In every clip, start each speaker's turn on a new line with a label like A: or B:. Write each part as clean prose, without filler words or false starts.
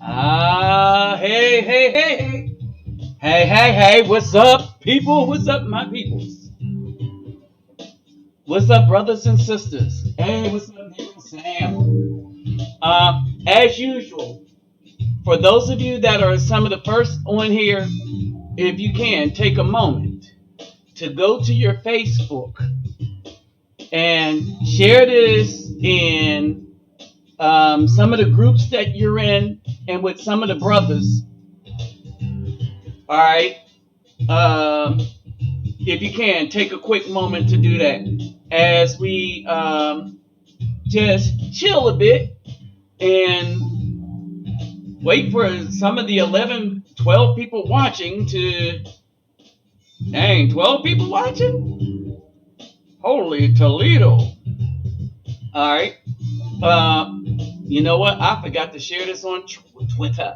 A: Hey, hey, hey, hey. Hey, hey, hey, what's up, people? What's up, my peoples? What's up, brothers and sisters? Hey, what's up, neighbor Sam? As usual, for those of you that are some of the first on here, if you can, take a moment to go to your Facebook and share this in some of the groups that you're in and with some of the brothers. All right. Um, if you can, take a quick moment to do that as we just chill a bit and wait for some of the 11, 12 people watching to. Dang, 12 people watching? Holy Toledo. All right. You know what? I forgot to share this on Twitter.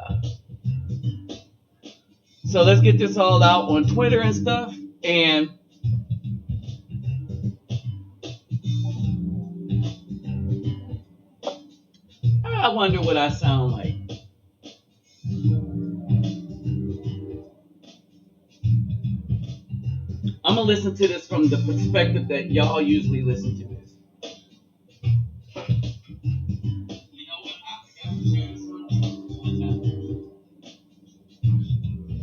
A: So let's get this all out on Twitter and stuff. And I wonder what I sound like. I'm going to listen to this from the perspective that y'all usually listen to this. You know what? I forgot to share this on Twitter.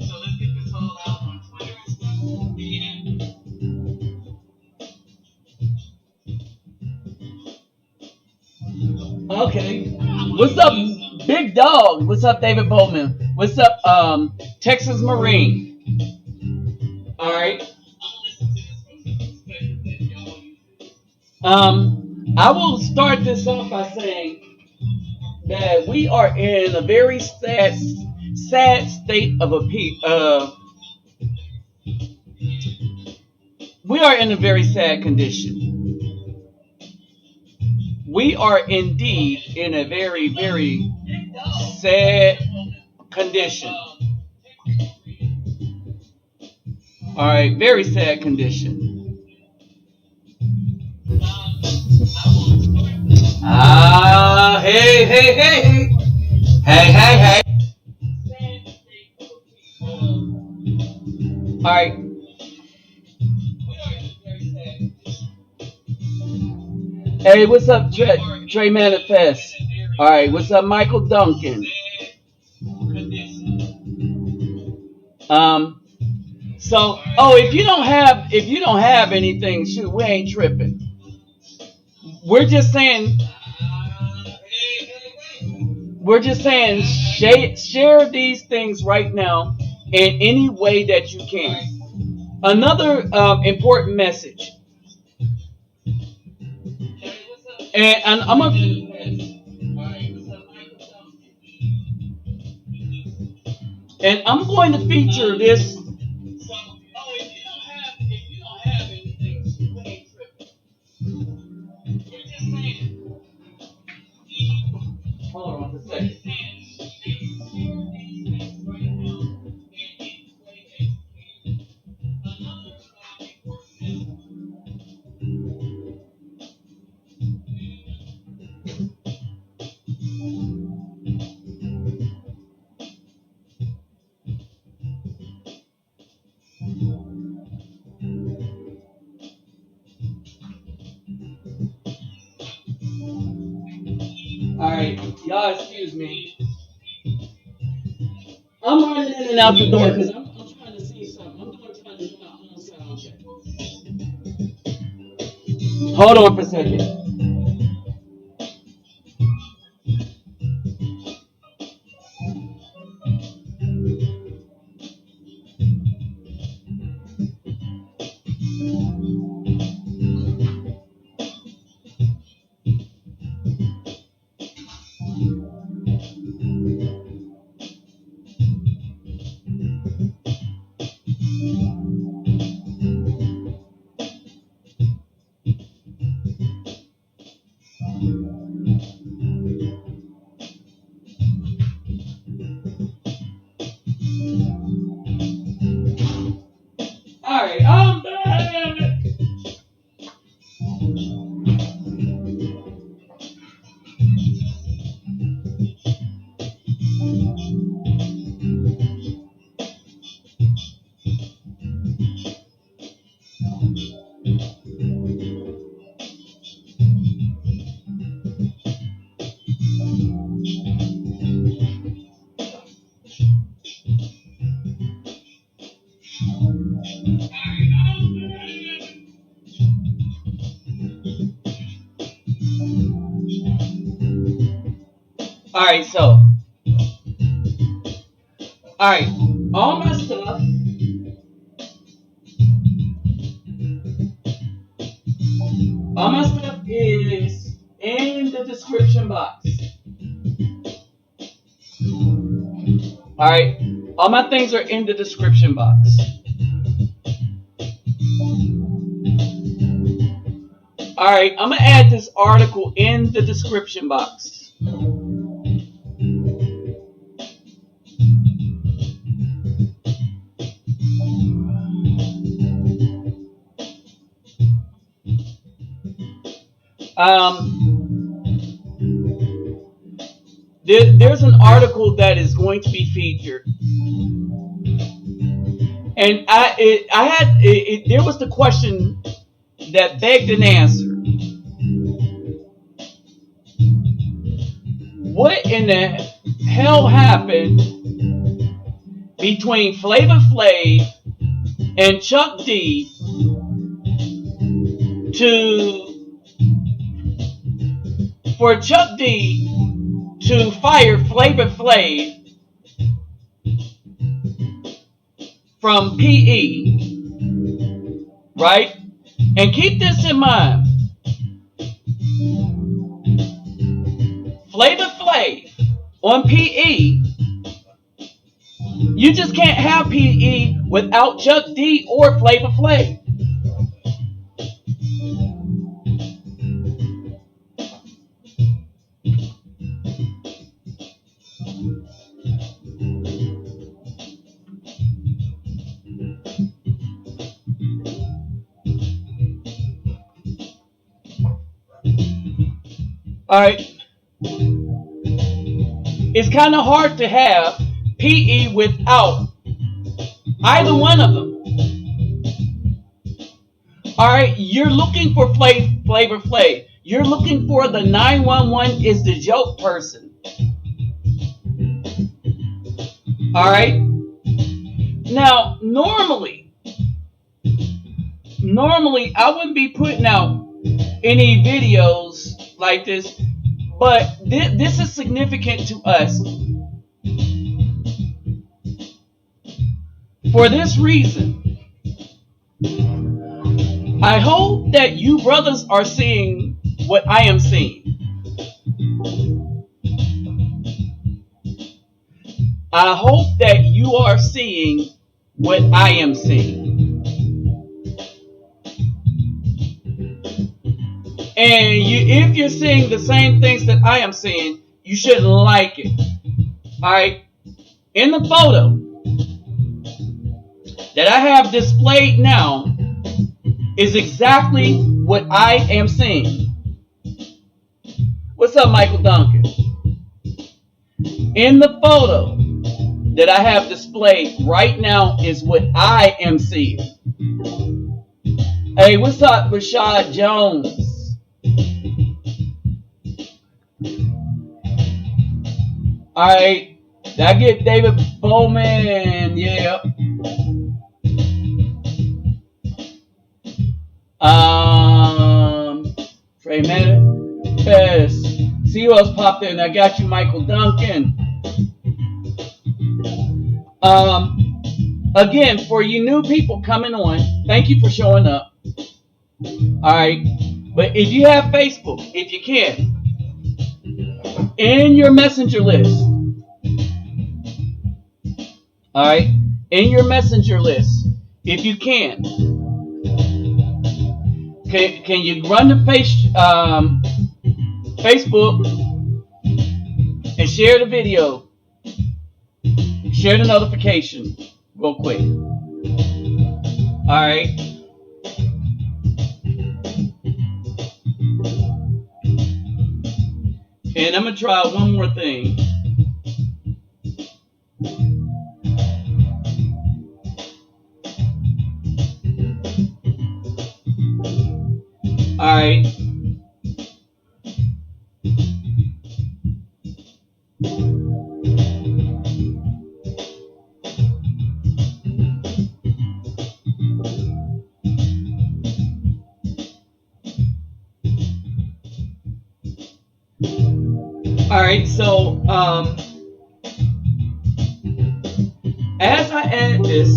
A: So let's get this all out on Twitter and stuff. And okay. What's up, Big Dog? What's up, David Bowman? What's up, Texas Marine? All right. I will start this off by saying that we are in a very sad state of a we are in a very sad condition. We are indeed in a very, very sad condition. All right, very sad condition. Hey, hey, hey, hey, hey, hey, hey. All right. Hey, what's up, Trey Manifest? All right, what's up, Michael Duncan? Um, if you don't have anything, shoot, we ain't tripping. We're just saying, share these things right now in any way that you can. Another important message, and I'm going to feature this. Hold on a second. All right, y'all excuse me. I'm running in and out the door because I'm trying to see something. Trying to do my own sound check. Hold on for a second. All right, so all right, all my stuff. All my stuff is in the description box. All right, all my things are in the description box. All right, I'm gonna add this article in the description box. There's an article that is going to be featured, and there was the question that begged an answer. What in the hell happened between Flava Flav and Chuck D for Chuck D to fire Flava Flav from PE, right? And keep this in mind. Flava Flav on PE, you just can't have PE without Chuck D or Flava Flav. All right. It's kind of hard to have PE without either one of them. All right, you're looking for Flava Flav. You're looking for the 911 is the joke person. All right. Now, normally, I wouldn't be putting out any videos like this, but this is significant to us for this reason. I hope that you brothers are seeing what I am seeing. I hope that you are seeing what I am seeing. And if you're seeing the same things that I am seeing, you shouldn't like it. Alright? In the photo that I have displayed now is exactly what I am seeing. What's up, Michael Duncan? In the photo that I have displayed right now is what I am seeing. Hey, what's up, Rashad Jones? Alright, did I get David Bowman? Yeah. Trey Manifest. See who else popped in. I got you, Michael Duncan. Again, for you new people coming on, thank you for showing up. Alright. But if you have Facebook, if you can, in your messenger list. Alright? In your messenger list, if you can you run the Facebook and share the video, share the notification real quick. Alright? And I'm going to try one more thing. Alright. All right, so as I add this,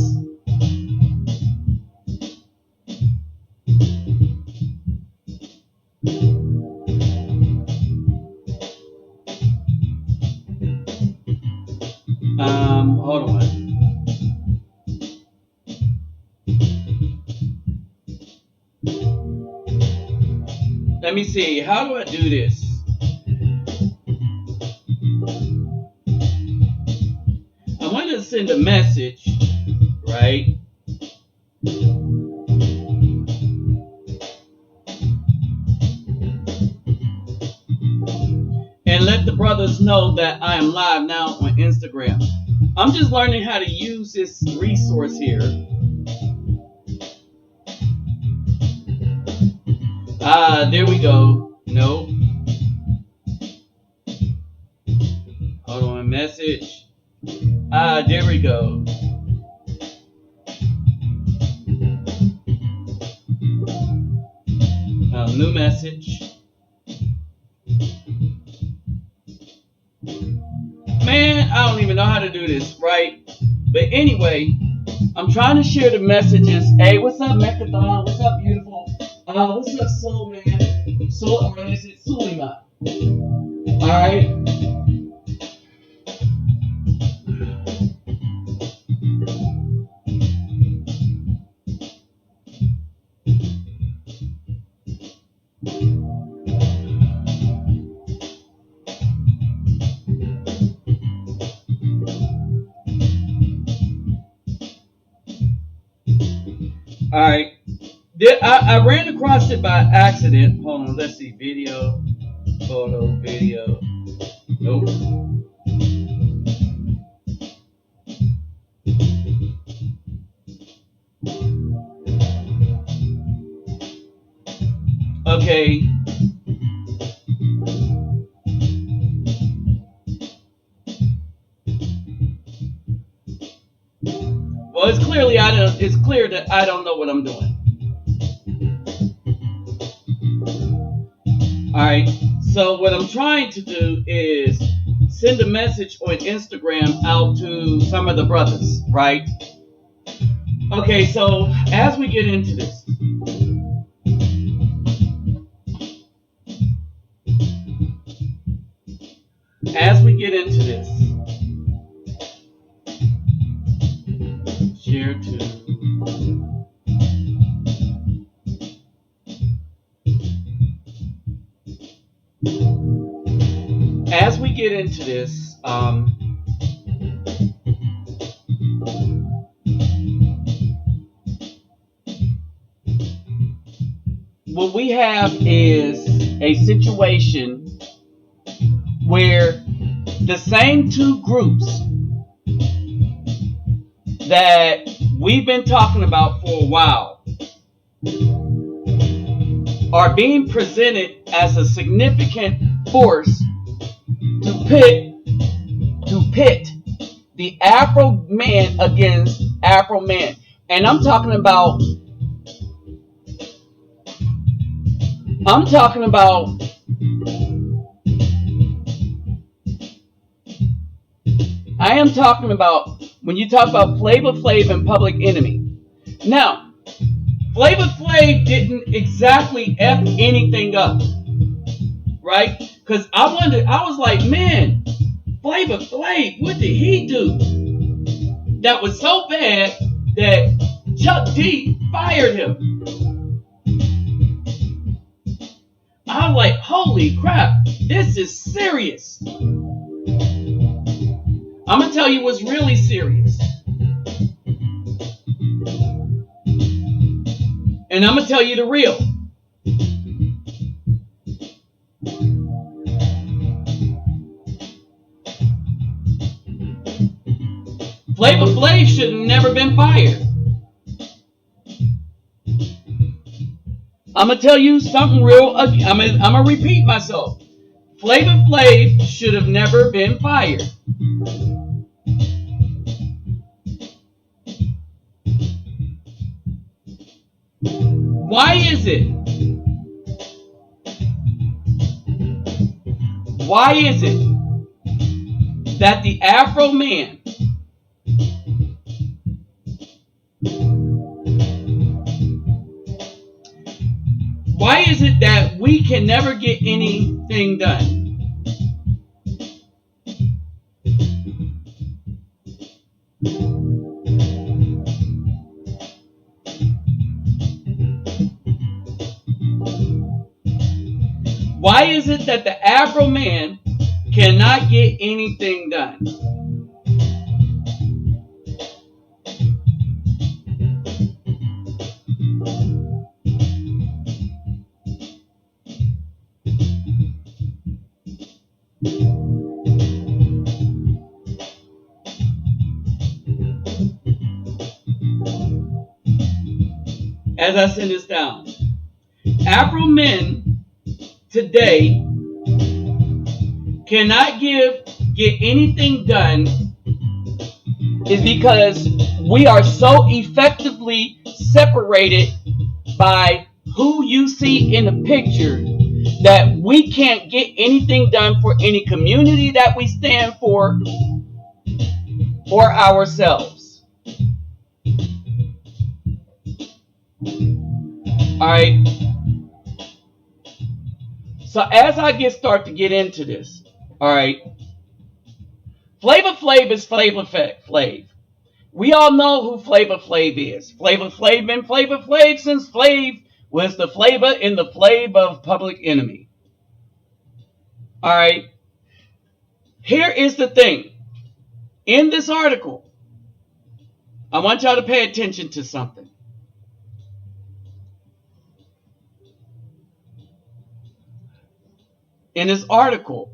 A: hold on. Let me see. How do I do this? I want to send a message, right? And let the brothers know that I am live now on Instagram. I'm just learning how to use this resource here. There we go. Nope. Hold on, message. There we go. New message. Man, I don't even know how to do this, right? But anyway, I'm trying to share the messages. Hey, what's up, Mechathon? What's up, beautiful? What's up, Soul Man? Soul, or is it Sulima? Alright. Alright. I ran across it by accident. Hold on, let's see. Video. Photo, video. Nope. Okay. Well, it's clear that I don't know what I'm doing. Alright, so what I'm trying to do is send a message on Instagram out to some of the brothers, right? Okay, so as we get into this, share to. As we get into this, what we have is a situation where the same two groups that we've been talking about for a while are being presented as a significant force to pit the Afro man against Afro man. And I'm talking about when you talk about Flava Flav and Public Enemy. Now, Flava Flav didn't exactly F anything up, right? Because I was like, man, Flava Flav, what did he do that was so bad that Chuck D fired him? I'm like, holy crap, this is serious. I'm going to tell you what's really serious. And I'm going to tell you the real. Flava Flav should have never been fired. I'm going to tell you something real. I'm going to repeat myself. Flava Flav should have never been fired. Why is it? Why is it that the Afro man why is it that we can never get anything done? Why is it that the Afro man cannot get anything done? As I send this down, Afro men today cannot get anything done is because we are so effectively separated by who you see in the picture that we can't get anything done for any community that we stand for or ourselves. All right. So as I start to get into this, all right, Flava Flav is Flava Flav. We all know who Flava Flav is. Flava Flav been Flava Flav since Flav was the flavor in the flavor of Public Enemy. All right. Here is the thing. In this article, I want y'all to pay attention to something. In this article,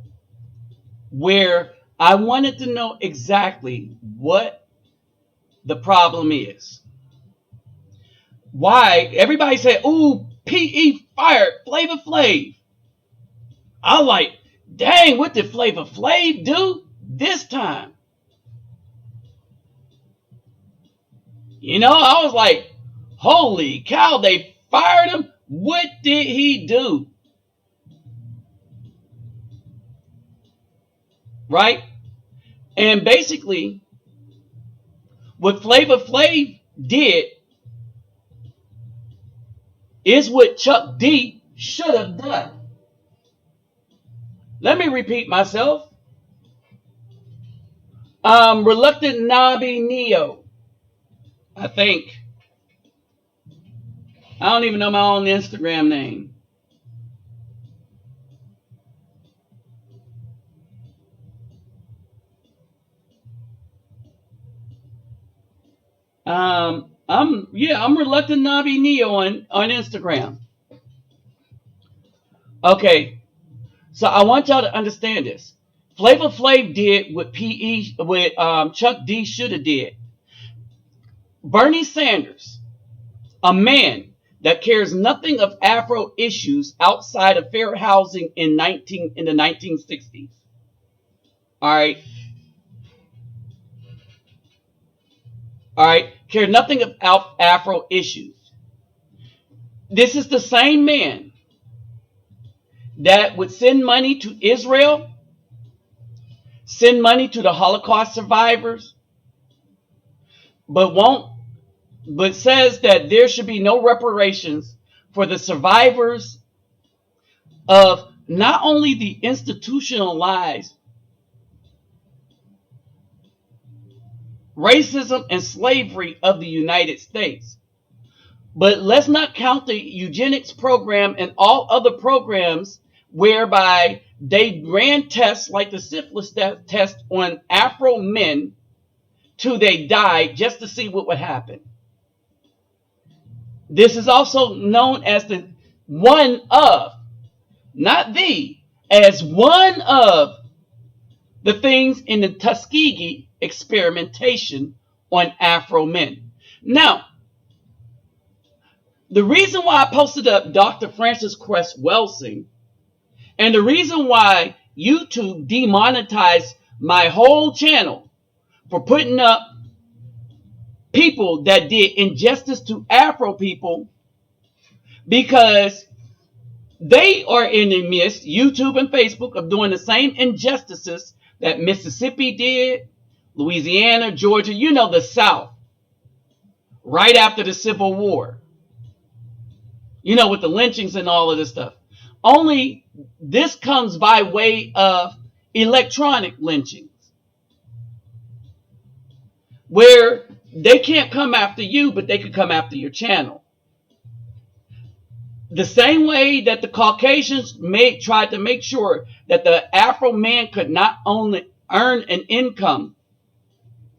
A: where I wanted to know exactly what the problem is. Why everybody said, ooh, PE fired Flava Flav. I'm like, dang, what did Flava Flav do this time? You know, I was like, holy cow, they fired him. What did he do? Right? And basically, what Flava Flav did is what Chuck D should have done. Let me repeat myself. Reluctant Nabi Neo, I think. I don't even know my own Instagram name. I'm Reluctant Nabi Neo on Instagram. Okay, so I want y'all to understand this. Flava Flav did what Chuck D should have did. Bernie Sanders, a man that cares nothing of Afro issues outside of fair housing in the 1960s. All right. All right. Cared nothing about Afro issues. This is the same man that would send money to Israel, send money to the Holocaust survivors, but says that there should be no reparations for the survivors of not only the institutionalized racism and slavery of the United States, but let's not count the eugenics program and all other programs whereby they ran tests like the syphilis test on Afro men till they died just to see what would happen. This is also known as the one of, not the, as one of the things in the Tuskegee experimentation on Afro men. Now, the reason why I posted up Dr. Francis Cress Welsing, and the reason why YouTube demonetized my whole channel for putting up people that did injustice to Afro people, because They are in the midst, YouTube and Facebook, of doing the same injustices that Mississippi did, Louisiana, Georgia, the South, right after the Civil War, with the lynchings and all of this stuff. Only this comes by way of electronic lynchings, where they can't come after you, but they could come after your channel. The same way that the Caucasians tried to make sure that the Afro man could not only earn an income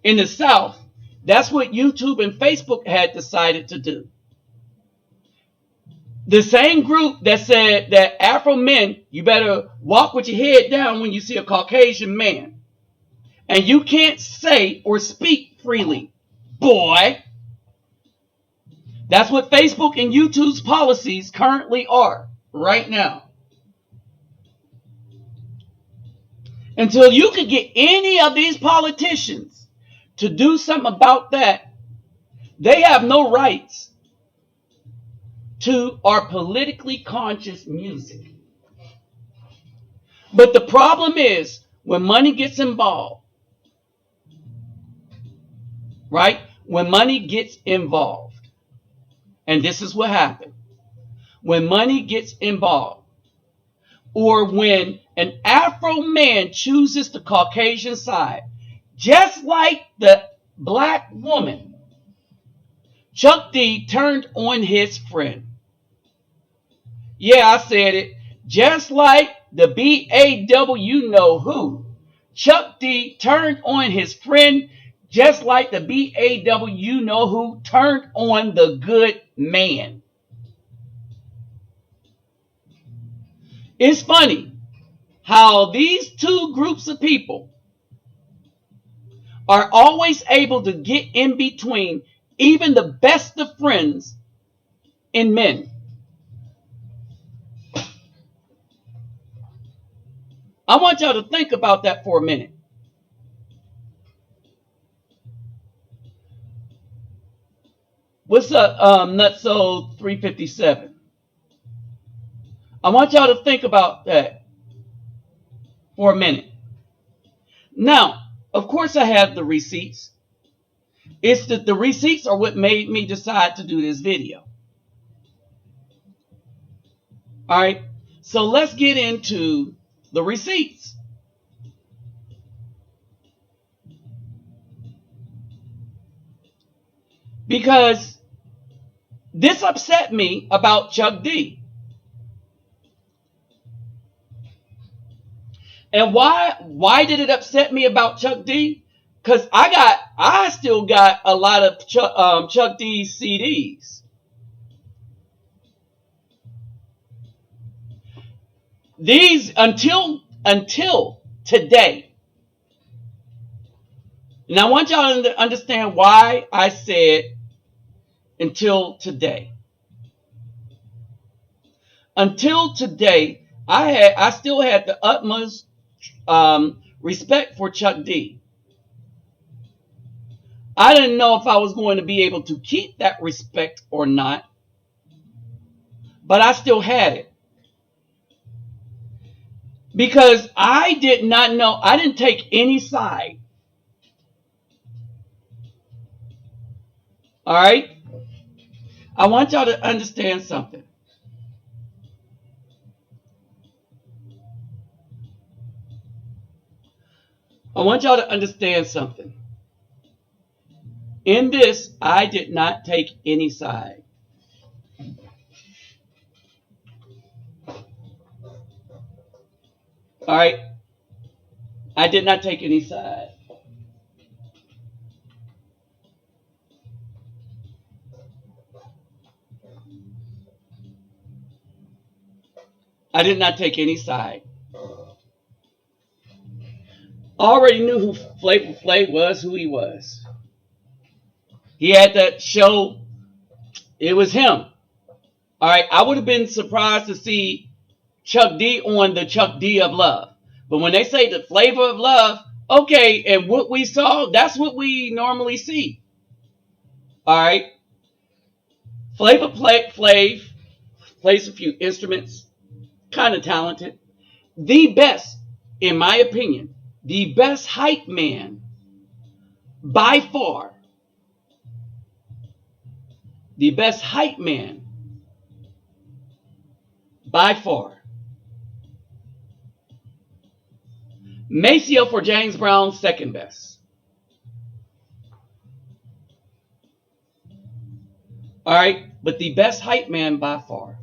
A: in the South, that's what YouTube and Facebook had decided to do. The same group that said that Afro men, you better walk with your head down when you see a Caucasian man. And you can't say or speak freely, boy. That's what Facebook and YouTube's policies currently are right now. Until you can get any of these politicians to do something about that, they have no rights to our politically conscious music. But the problem is when money gets involved, right? When money gets involved, and this is what happened. When money gets involved, or when an Afro man chooses the Caucasian side, just like the black woman, Chuck D turned on his friend. Yeah, I said it. Just like the BAW you know who, Chuck D turned on his friend, just like the BAW you know who turned on the good man. It's funny how these two groups of people are always able to get in between even the best of friends in men. I want y'all to think about that for a minute. What's up, Nutso 357? I want y'all to think about that for a minute. Now, of course, I have the receipts. It's that the receipts are what made me decide to do this video. All right, so let's get into the receipts. Because this upset me about Chuck D. And why did it upset me about Chuck D? Because I still got a lot of Chuck D CDs. These until today. And I want y'all to understand why I said until today. Until today, I still had the utmost respect for Chuck D. I didn't know if I was going to be able to keep that respect or not, but I still had it. Because I did not know, I didn't take any side. All right? I want y'all to understand something. I want y'all to understand something. In this, I did not take any side. All right? I did not take any side. I did not take any side. Already knew who Flava Flav was, who he was. He had that show. It was him. All right. I would have been surprised to see Chuck D on the Chuck D of Love. But when they say the flavor of love, okay, and what we saw, that's what we normally see. All right. Flava Flav plays a few instruments. kind of talented. The best, in my opinion, the best hype man by far, the best hype man by far. Maceo for James Brown, second best. All right, but the best hype man by far.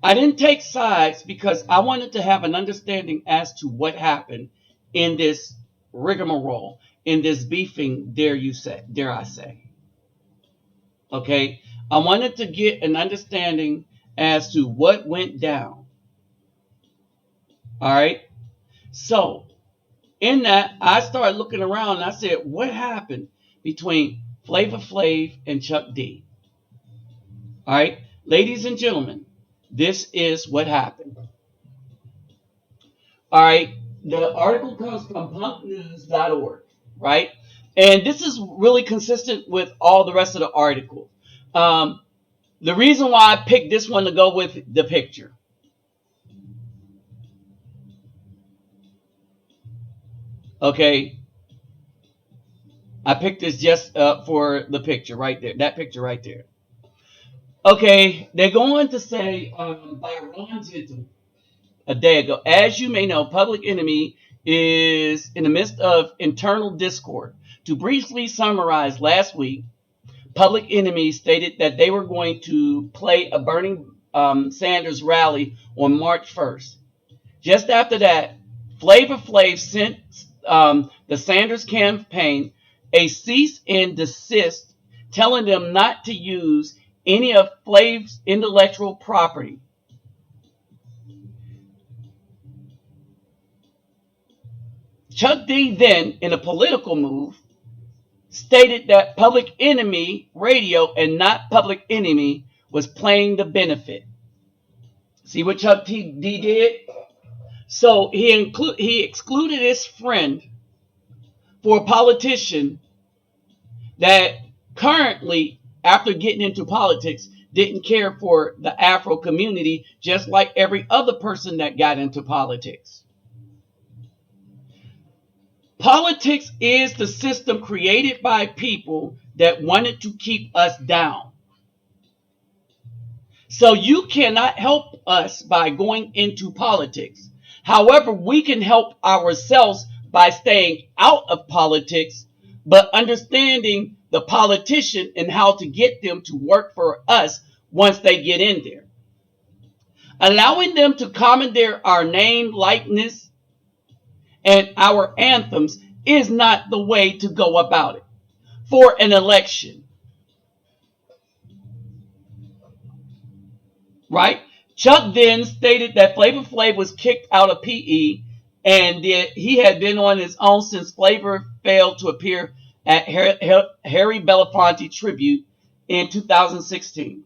A: I didn't take sides because I wanted to have an understanding as to what happened in this rigmarole, in this beefing, dare I say. Okay, I wanted to get an understanding as to what went down. All right, so in that, I started looking around and I said, what happened between Flava Flav and Chuck D? All right, ladies and gentlemen, this is what happened. All right, the article comes from punknews.org, right? And this is really consistent with all the rest of the article. The reason why I picked this one to go with the picture. Okay, I picked this just for the picture right there. That picture right there. Okay, they're going to say by Ron Gentle a day ago. As you may know, Public Enemy is in the midst of internal discord. To briefly summarize, last week, Public Enemy stated that they were going to play a Bernie Sanders rally on March 1st. Just after that, Flava Flav sent the Sanders campaign a cease and desist, telling them not to use any of Flav's intellectual property. Chuck D then, in a political move, stated that Public Enemy Radio and not Public Enemy was playing the benefit. See what Chuck D did? So he excluded his friend for a politician that currently, after getting into politics, didn't care for the Afro community, just like every other person that got into politics. Politics is the system created by people that wanted to keep us down. So you cannot help us by going into politics. However, we can help ourselves by staying out of politics, but understanding the politician and how to get them to work for us once they get in there. Allowing them to commandeer our name, likeness, and our anthems is not the way to go about it for an election. Right? Chuck then stated that Flava Flav was kicked out of PE and that he had been on his own since Flava failed to appear at Harry Belafonte tribute in 2016.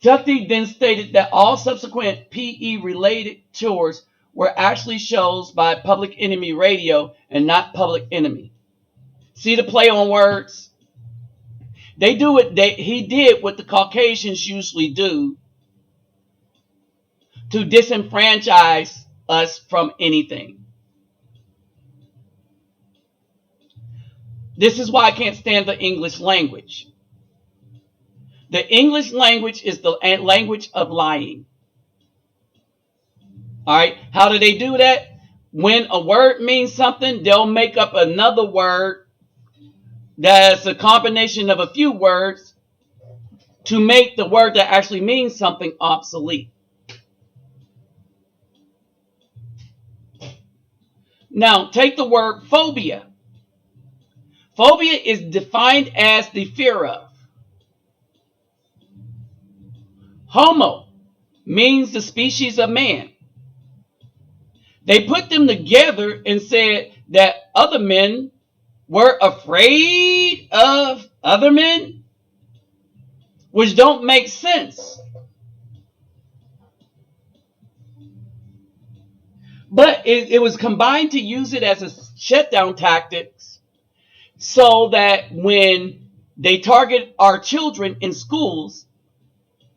A: Chuck D then stated that all subsequent PE-related tours were actually shows by Public Enemy Radio and not Public Enemy. See the play on words? They do it. He did what the Caucasians usually do to disenfranchise us from anything. This is why I can't stand the English language. The English language is the language of lying. All right. How do they do that? When a word means something, they'll make up another word that's a combination of a few words to make the word that actually means something obsolete. Now, take the word phobia. Phobia is defined as the fear of. Homo means the species of man. They put them together and said that other men were afraid of other men, which don't make sense. But it was combined to use it as a shutdown tactics so that when they target our children in schools,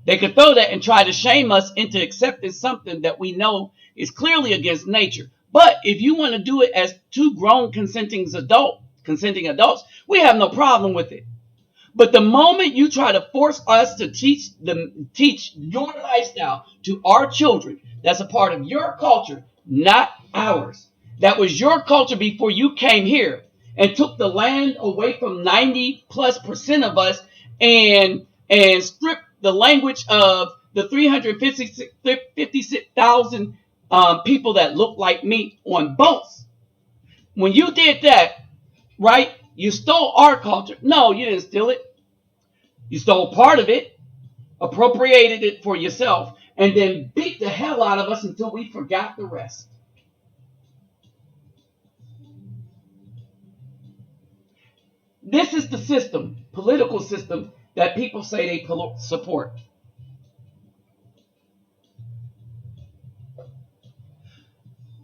A: They could throw that and try to shame us into accepting something that we know is clearly against nature. But if you want to do it as two grown consenting adults, we have no problem with it. But the moment you try to force us to teach your lifestyle to our children, that's a part of your culture, not ours. That was your culture before you came here and took the land away from 90+% of us and stripped the language of the 356,000 people that look like me on boats. When you did that, right? You stole our culture. No, you didn't steal it. You stole part of it, appropriated it for yourself, and then beat the hell out of us until we forgot the rest. This is the system, political system, that people say they support.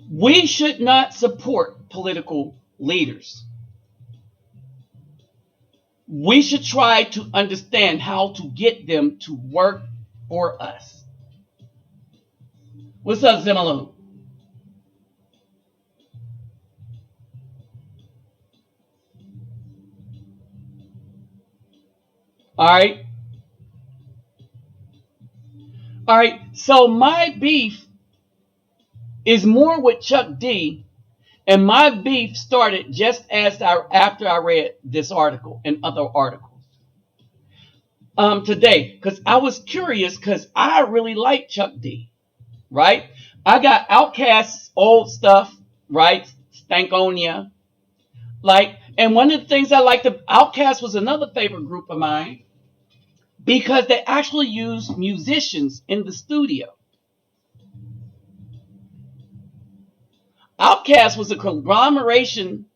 A: We should not support political leaders. We should try to understand how to get them to work for us. What's up, Zimalo? All right. All right. So my beef is more with Chuck D, and my beef started just after I read this article and other articles today, because I was curious, because I really like Chuck D, right? I got Outkast's old stuff, right? Stankonia, like, and one of the things I liked, Outkast was another favorite group of mine because they actually used musicians in the studio. Outkast was a conglomeration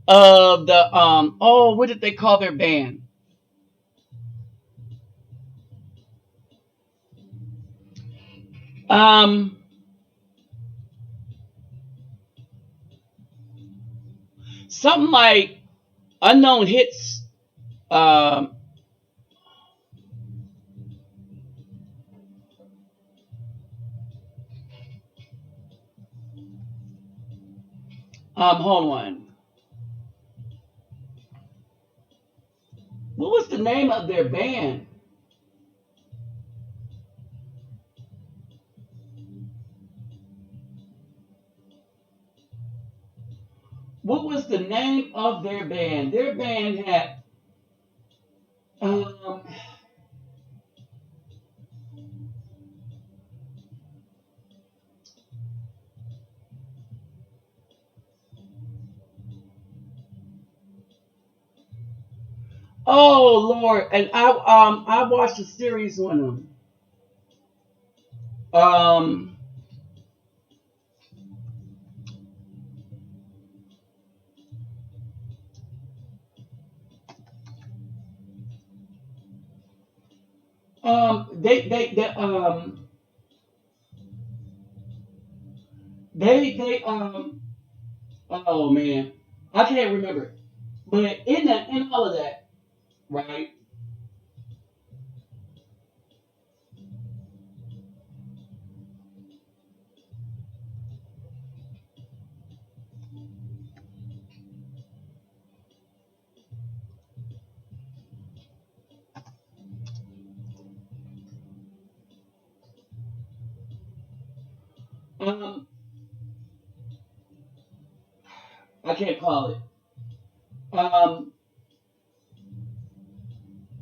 A: of the what did they call their band? Um Something like Unknown Hits. Um Hold on. What was the name of their band? What was the name of their band? Their band had um oh Lord, and I watched a series on them. Um they oh man, I can't remember. But in all of that, right? Um I can't call it. Um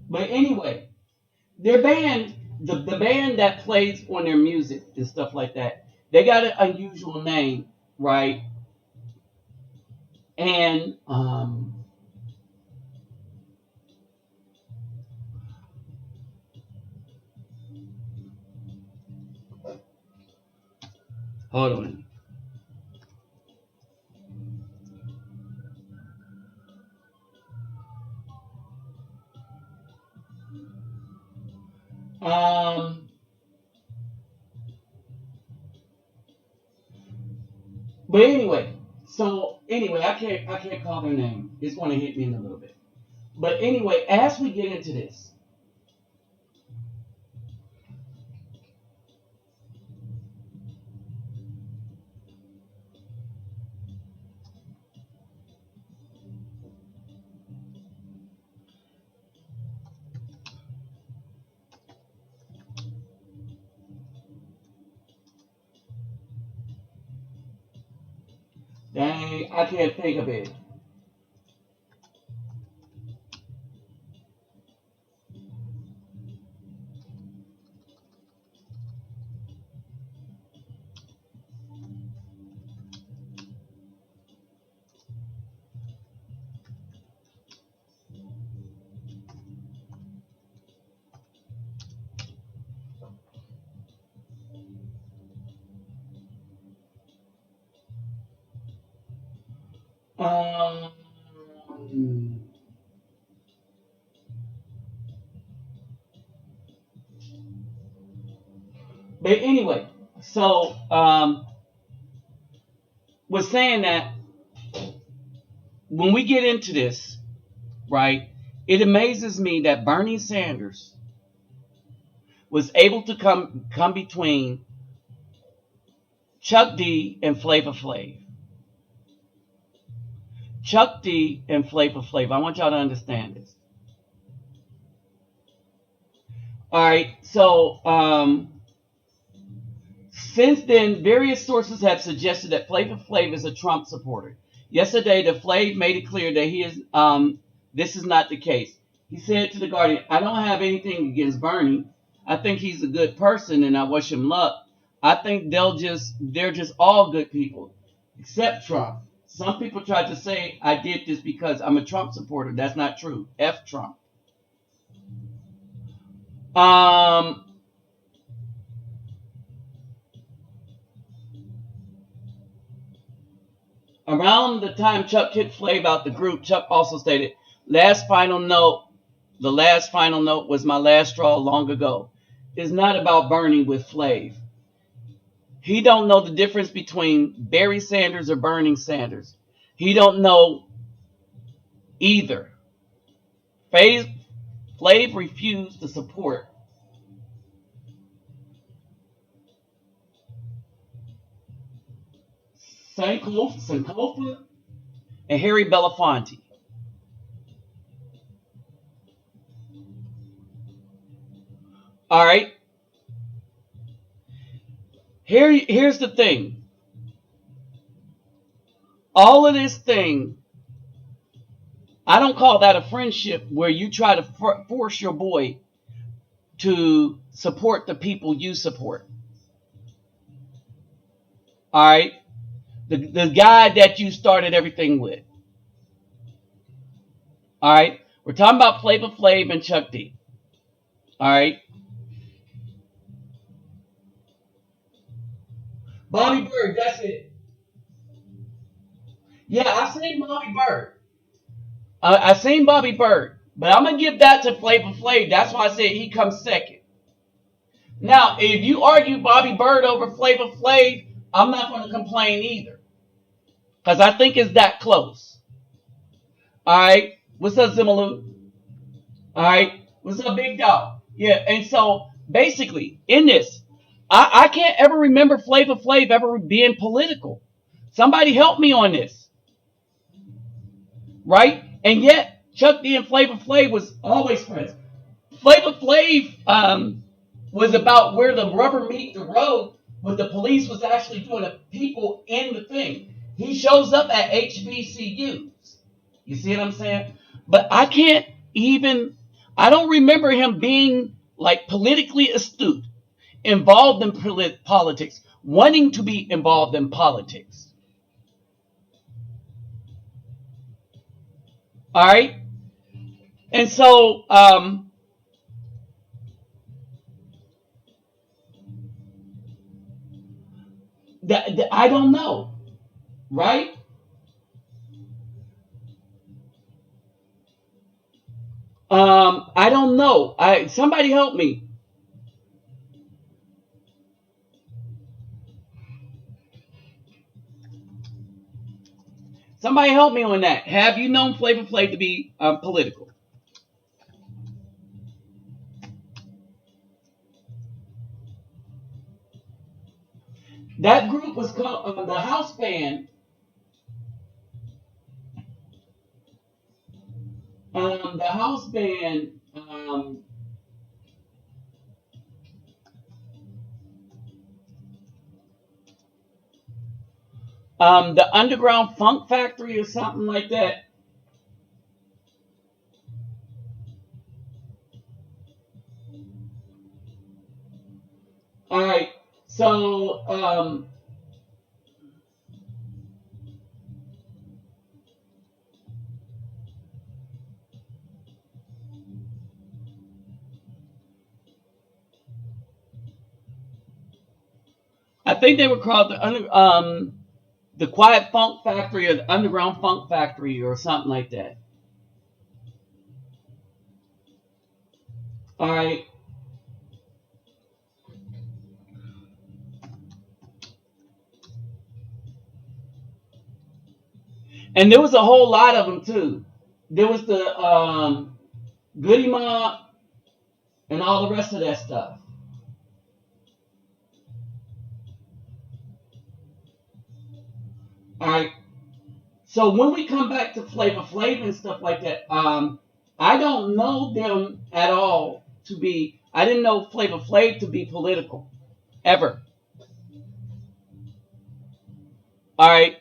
A: but anyway, their band, the band that plays on their music and stuff like that, they got an unusual name, right? And hold on. Um but anyway, so anyway, I can't call their name. It's gonna hit me in a little bit. But anyway, as we get into this, I can't think of it. Um, but anyway, so was saying that when we get into this, right, it amazes me that Bernie Sanders was able to come between Chuck D and Flava Flav. Chuck D and Flava Flav. I want y'all to understand this. All right, so since then, various sources have suggested that Flava Flav is a Trump supporter. Yesterday, the Flav made it clear that he is. This is not the case. He said to the Guardian, "I don't have anything against Bernie. I think he's a good person, and I wish him luck. I think they're just all good people, except Trump. Some people tried to say I did this because I'm a Trump supporter. That's not true. F Trump." Um, Around the time Chuck kicked Flav out the group, Chuck also stated, "Last final note, the last final note was my last straw long ago. It's not about Bernie with Flav. He don't know the difference between Barry Sanders or Bernie Sanders. He don't know either. Flav refused to support Sankofa and Harry Belafonte. All right. Here's the thing. All of this thing, I don't call that a friendship where you try to force your boy to support the people you support. All right. The guy that you started everything with. All right. We're talking about Flava Flav and Chuck D. All right. Bobby Bird, that's it. Yeah, I seen Bobby Bird. I seen Bobby Bird, but I'm gonna give that to Flava Flav. That's why I said he comes second. Now, if you argue Bobby Bird over Flava Flav, I'm not going to complain either, because I think it's that close. All right, what's up, Zimalu? All right, what's up, Big Dog? Yeah, and so basically, in this, I can't ever remember Flava Flav ever being political. Somebody help me on this, right? And yet, Chuck D and Flava Flav was always friends. Flava Flav was about where the rubber meet the road, what the police was actually doing to people in the thing. He shows up at HBCUs. You see what I'm saying? But I can't even, I don't remember him being like politically astute, involved in politics, wanting to be involved in politics. All right? And so, I don't know, right? I don't know. Somebody help me. Somebody help me on that. Have you known Flavor Flav to be political? That group was called the house band. The house band. The Underground Funk Factory or something like that. All right. So I think they were called the Quiet Funk Factory or the Underground Funk Factory or something like that. All right. And there was a whole lot of them too. There was the Goody Mob and all the rest of that stuff. All right. So when we come back to Flava Flav and stuff like that, I don't know them at all to be. I didn't know Flava Flav to be political ever. All right,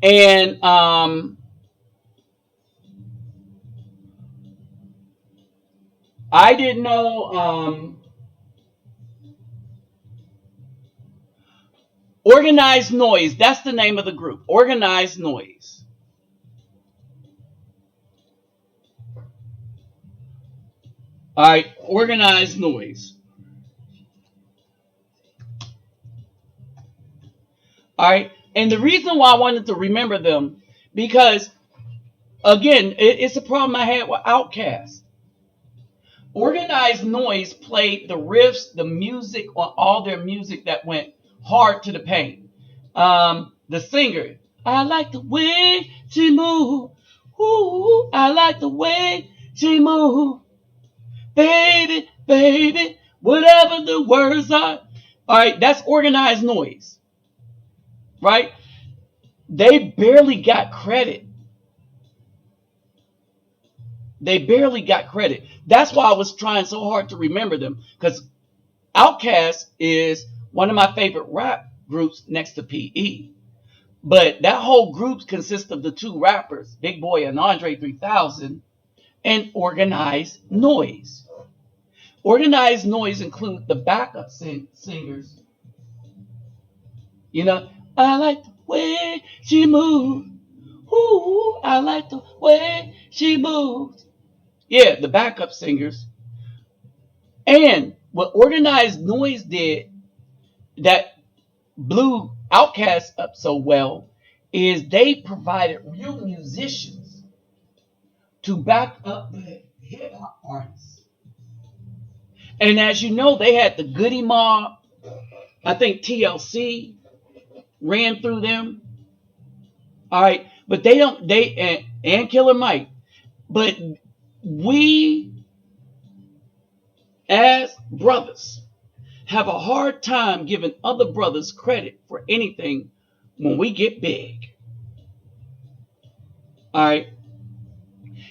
A: and I didn't know Organized Noise. That's the name of the group. Organized Noise. All right, Organized Noise. All right, and the reason why I wanted to remember them because again, it's a problem I had with Outkast. Organized Noise played the riffs, the music on all their music that went hard to the pain. The singer, I like the way she move. Ooh, I like the way she move. Baby, baby, whatever the words are. All right, that's Organized Noise, right? They barely got credit. They barely got credit. That's why I was trying so hard to remember them because Outkast is one of my favorite rap groups next to PE. But that whole group consists of the two rappers, Big Boy and Andre 3000, and Organized Noise. Organized Noise include the backup singers. You know, I like the way she moves. Ooh, I like the way she moves. Yeah, the backup singers. And what Organized Noise did that blew Outkast up so well is they provided real musicians to back up the hip hop artists. And as you know, they had the Goody Mob. I think TLC ran through them. All right, but they don't. And Killer Mike. But we as brothers have a hard time giving other brothers credit for anything when we get big. All right.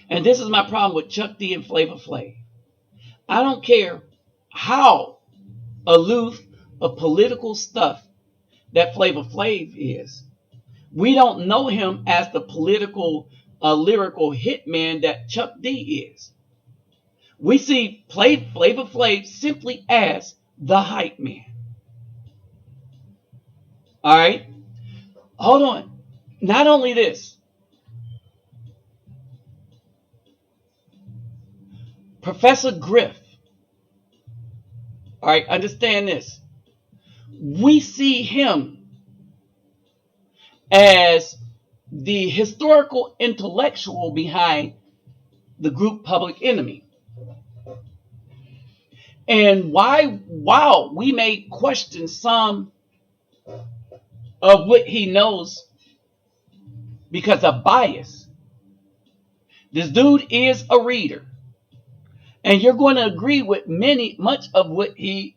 A: And this is my problem with Chuck D and Flava Flav. I don't care how aloof of political stuff that Flava Flav is. We don't know him as the political, lyrical hitman that Chuck D is. We see Flava Flav simply as the hype man. All right. Hold on. Not only this, Professor Griff. All right, understand this. We see him as the historical intellectual behind the group Public Enemy. And while we may question some of what he knows because of bias, this dude is a reader. And you're going to agree with much of what the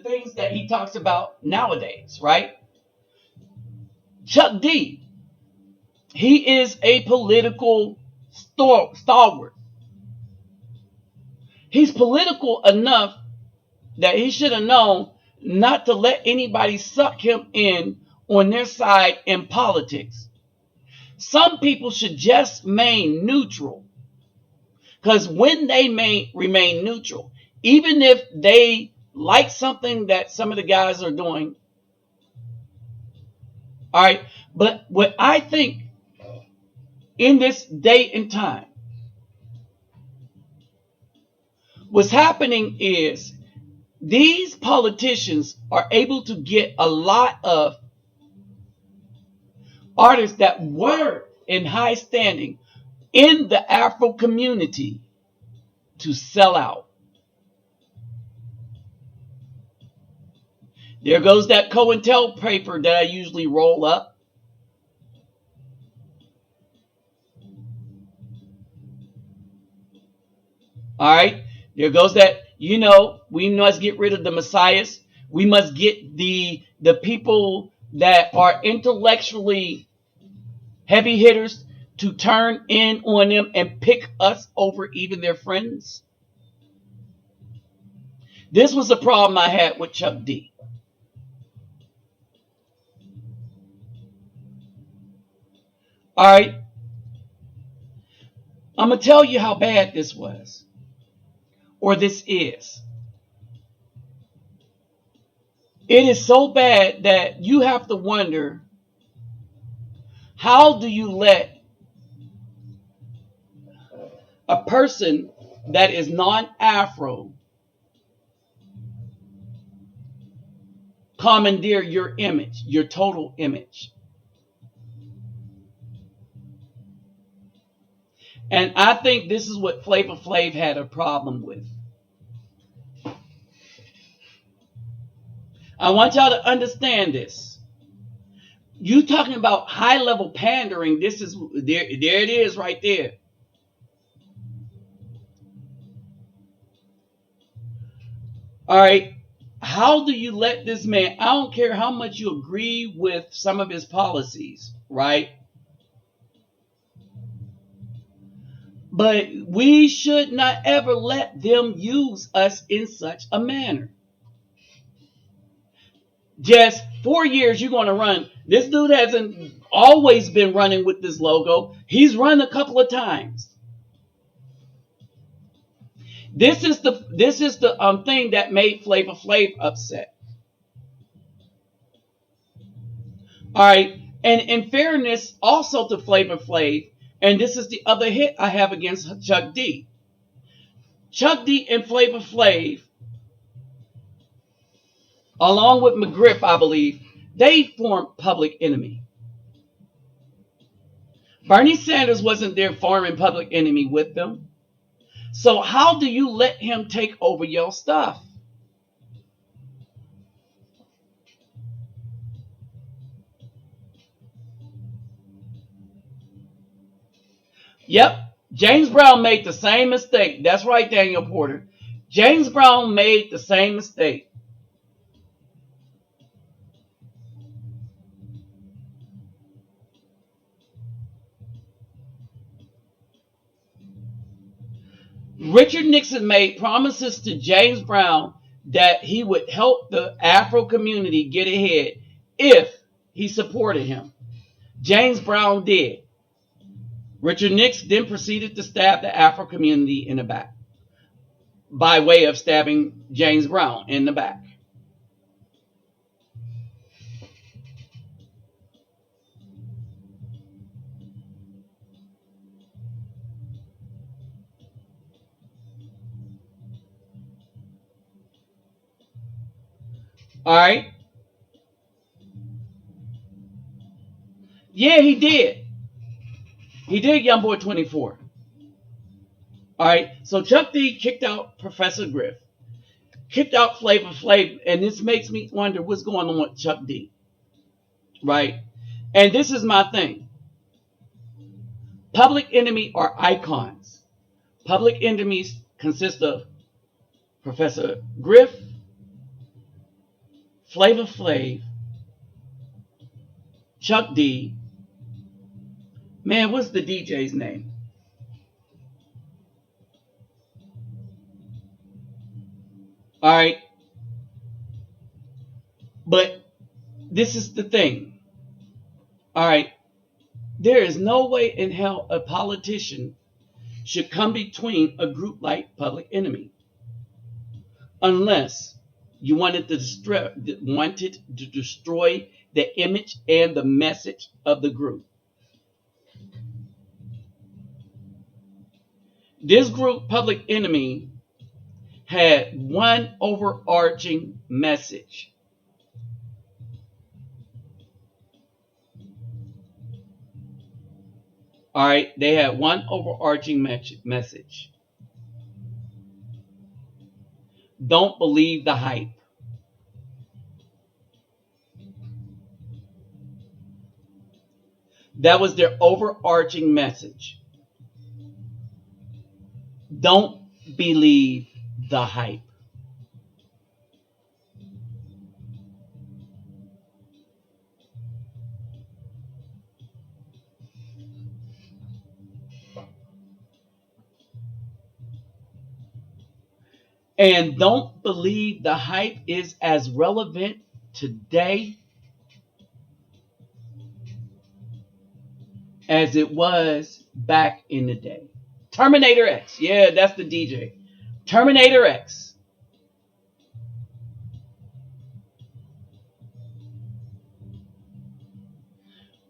A: things that he talks about nowadays, right? Chuck D, he is a political stalwart. He's political enough that he should have known not to let anybody suck him in on their side in politics. Some people should just remain neutral. Because when they remain neutral, even if they like something that some of the guys are doing, all right, but what I think in this day and time, what's happening is these politicians are able to get a lot of artists that were in high standing in the Afro community to sell out. There goes that COINTEL paper that I usually roll up. All right. There goes that, we must get rid of the messiahs. We must get the people that are intellectually heavy hitters to turn in on them and pick us over even their friends. This was the problem I had with Chuck D. All right. I'm going to tell you how bad this was, or this is. It is so bad that you have to wonder, how do you let a person that is non-Afro commandeer your image, your total image? And I think this is what Flava Flav had a problem with. I want y'all to understand this. You talking about high level pandering, this is there it is right there. All right. How do you let this man, I don't care how much you agree with some of his policies, right? But we should not ever let them use us in such a manner. Just 4 years you're going to run. This dude hasn't always been running with this logo. He's run a couple of times. This is the thing that made Flava Flav upset. All right, and in fairness also to Flava Flav, and this is the other hit I have against Chuck D. Chuck D and Flava Flav, along with McGriff, I believe, they formed Public Enemy. Bernie Sanders wasn't there forming Public Enemy with them. So how do you let him take over your stuff? Yep, James Brown made the same mistake. That's right, Daniel Porter. James Brown made the same mistake. Richard Nixon made promises to James Brown that he would help the Afro community get ahead if he supported him. James Brown did. Richard Nixon then proceeded to stab the Afro community in the back by way of stabbing James Brown in the back. All right. Yeah, he did. He did, Young Boy 24. All right. So Chuck D kicked out Professor Griff, kicked out Flava Flav, and this makes me wonder what's going on with Chuck D. Right. And this is my thing. Public Enemy are icons. Public Enemies consist of Professor Griff, Flava Flav, Chuck D. Man, what's the DJ's name? All right. But this is the thing. All right. There is no way in hell a politician should come between a group like Public Enemy unless you wanted to destroy the image and the message of the group. This group, Public Enemy, had one overarching message. All right, they had one overarching message. Don't believe the hype. That was their overarching message. Don't believe the hype. And don't believe the hype is as relevant today as it was back in the day. Terminator X. Yeah, that's the DJ. Terminator X.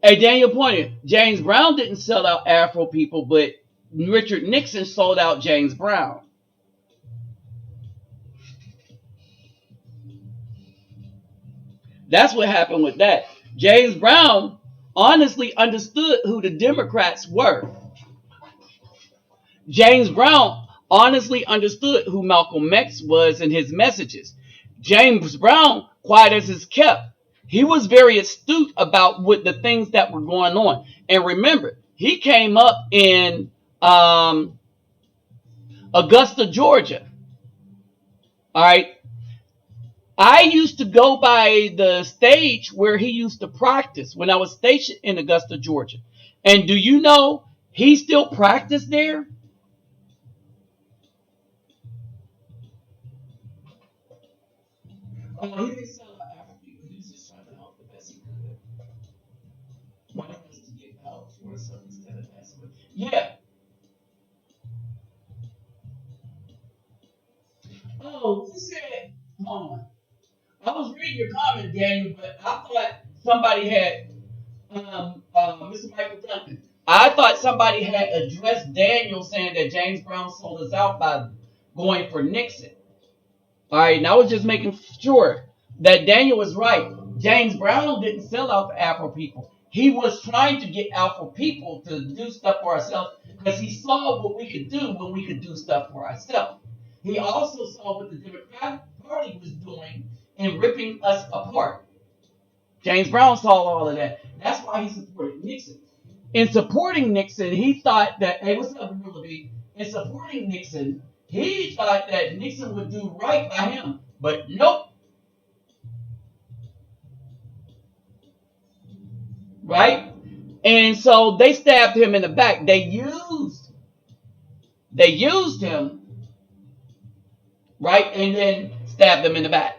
A: Hey, Daniel pointed. James Brown didn't sell out Afro people, but Richard Nixon sold out James Brown. That's what happened with that. James Brown honestly understood who the Democrats were. James Brown honestly understood who Malcolm X was and his messages. James Brown, quiet as is kept, he was very astute about what the things that were going on. And remember, he came up in Augusta, Georgia. All right. I used to go by the stage where he used to practice when I was stationed in Augusta, Georgia. And do you know he still practiced there? Oh, he didn't sell out African people. He was just trying to help the best he could. Wanting us to get help for some instead of asking. Yeah. Oh, you said, hold on. I was reading your comment, Daniel, but I thought somebody had, Mr. Michael Duncan, I thought somebody had addressed Daniel saying that James Brown sold us out by going for Nixon. All right, and I was just making sure that Daniel was right. James Brown didn't sell out the Afro people. He was trying to get Afro people to do stuff for ourselves because he saw what we could do when we could do stuff for ourselves. He also saw what the Democratic Party was doing in ripping us apart. James Brown saw all of that. That's why he supported Nixon. In supporting Nixon, he thought that, hey, what's up, Willoughby? In supporting Nixon, he thought that Nixon would do right by him. But nope. Right? And so they stabbed him in the back. They used him, right? And then stabbed him in the back.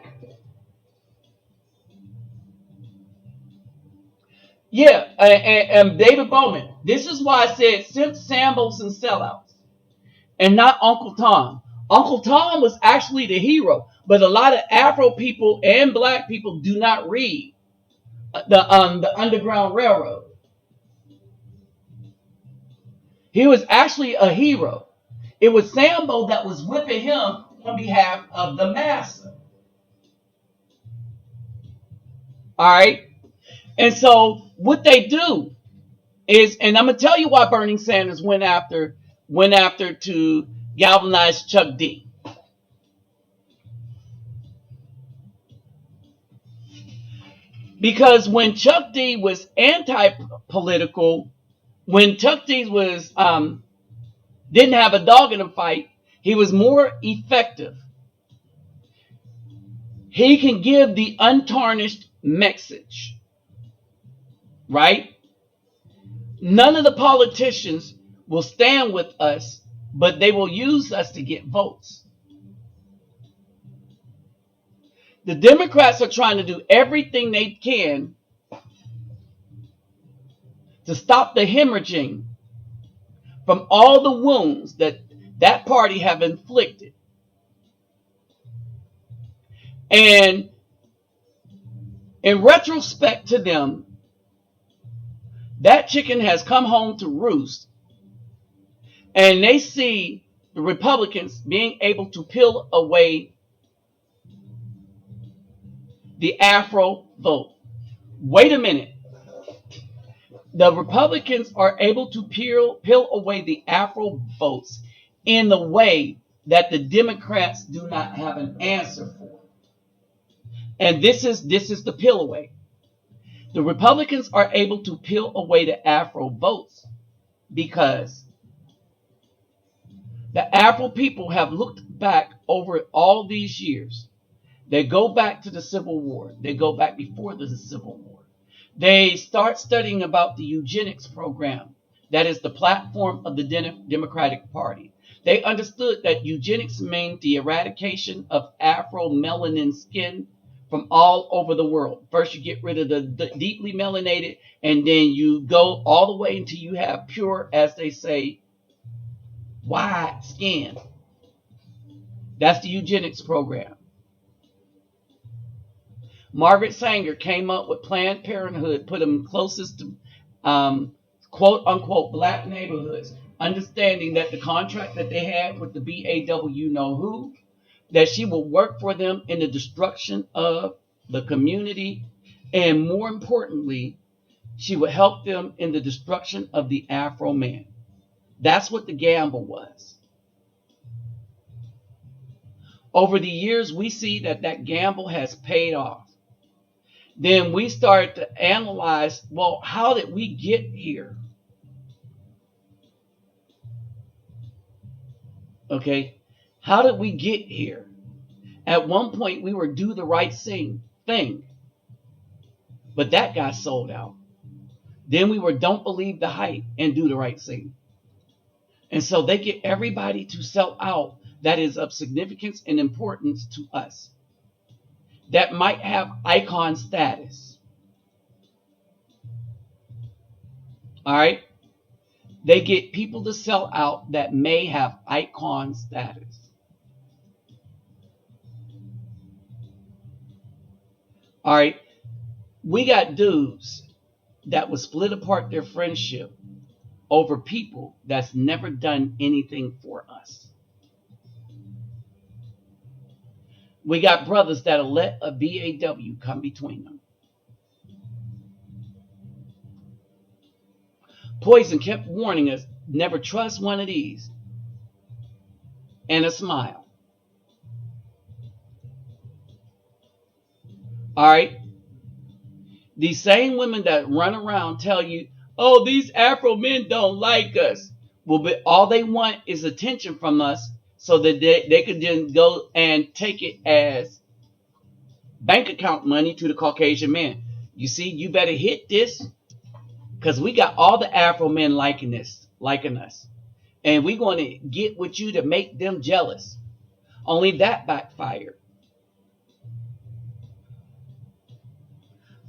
A: Yeah, and David Bowman. This is why I said simps, sambos, and sellouts, and not Uncle Tom. Uncle Tom was actually the hero, but a lot of Afro people and Black people do not read the Underground Railroad. He was actually a hero. It was Sambo that was whipping him on behalf of the massa. All right, and so what they do is, and I'm gonna tell you why Bernie Sanders went after to galvanize Chuck D. Because when Chuck D was anti-political, when Chuck D was didn't have a dog in the fight, he was more effective. He can give the untarnished message, right? None of the politicians will stand with us, but they will use us to get votes. The Democrats are trying to do everything they can to stop the hemorrhaging from all the wounds that that party have inflicted. And in retrospect to them, that chicken has come home to roost, and they see the Republicans being able to peel away the Afro vote. Wait a minute. The Republicans are able to peel away the Afro votes in the way that the Democrats do not have an answer for. And this is the peel away. The Republicans are able to peel away the Afro votes because the Afro people have looked back over all these years. They go back to the Civil War. They go back before the Civil War. They start studying about the eugenics program. That is the platform of the Democratic Party. They understood that eugenics meant the eradication of Afro-melanin skin from all over the world. First, you get rid of the deeply melanated, and then you go all the way until you have pure, as they say, white skin. That's the eugenics program. Margaret Sanger came up with Planned Parenthood, put them closest to quote unquote black neighborhoods, understanding that the contract that they had with the BAW know who, that she will work for them in the destruction of the community, and more importantly, she would help them in the destruction of the Afro man. That's what the gamble was. Over the years, we see that that gamble has paid off. Then we start to analyze, well, how did we get here? Okay, how did we get here? At one point, we were do the right thing, but that got sold out. Then we were don't believe the hype and do the right thing. And so they get everybody to sell out that is of significance and importance to us, that might have icon status. All right? They get people to sell out that may have icon status. All right? We got dudes that would split apart their friendship over people that's never done anything for us. We got brothers that'll let a BAW come between them. Poison kept warning us, never trust one of these. And a smile. All right? These same women that run around tell you, oh, these Afro men don't like us. Well, but all they want is attention from us so that they could then go and take it as bank account money to the Caucasian man. You see, you better hit this because we got all the Afro men liking us. And we're going to get with you to make them jealous. Only that backfired.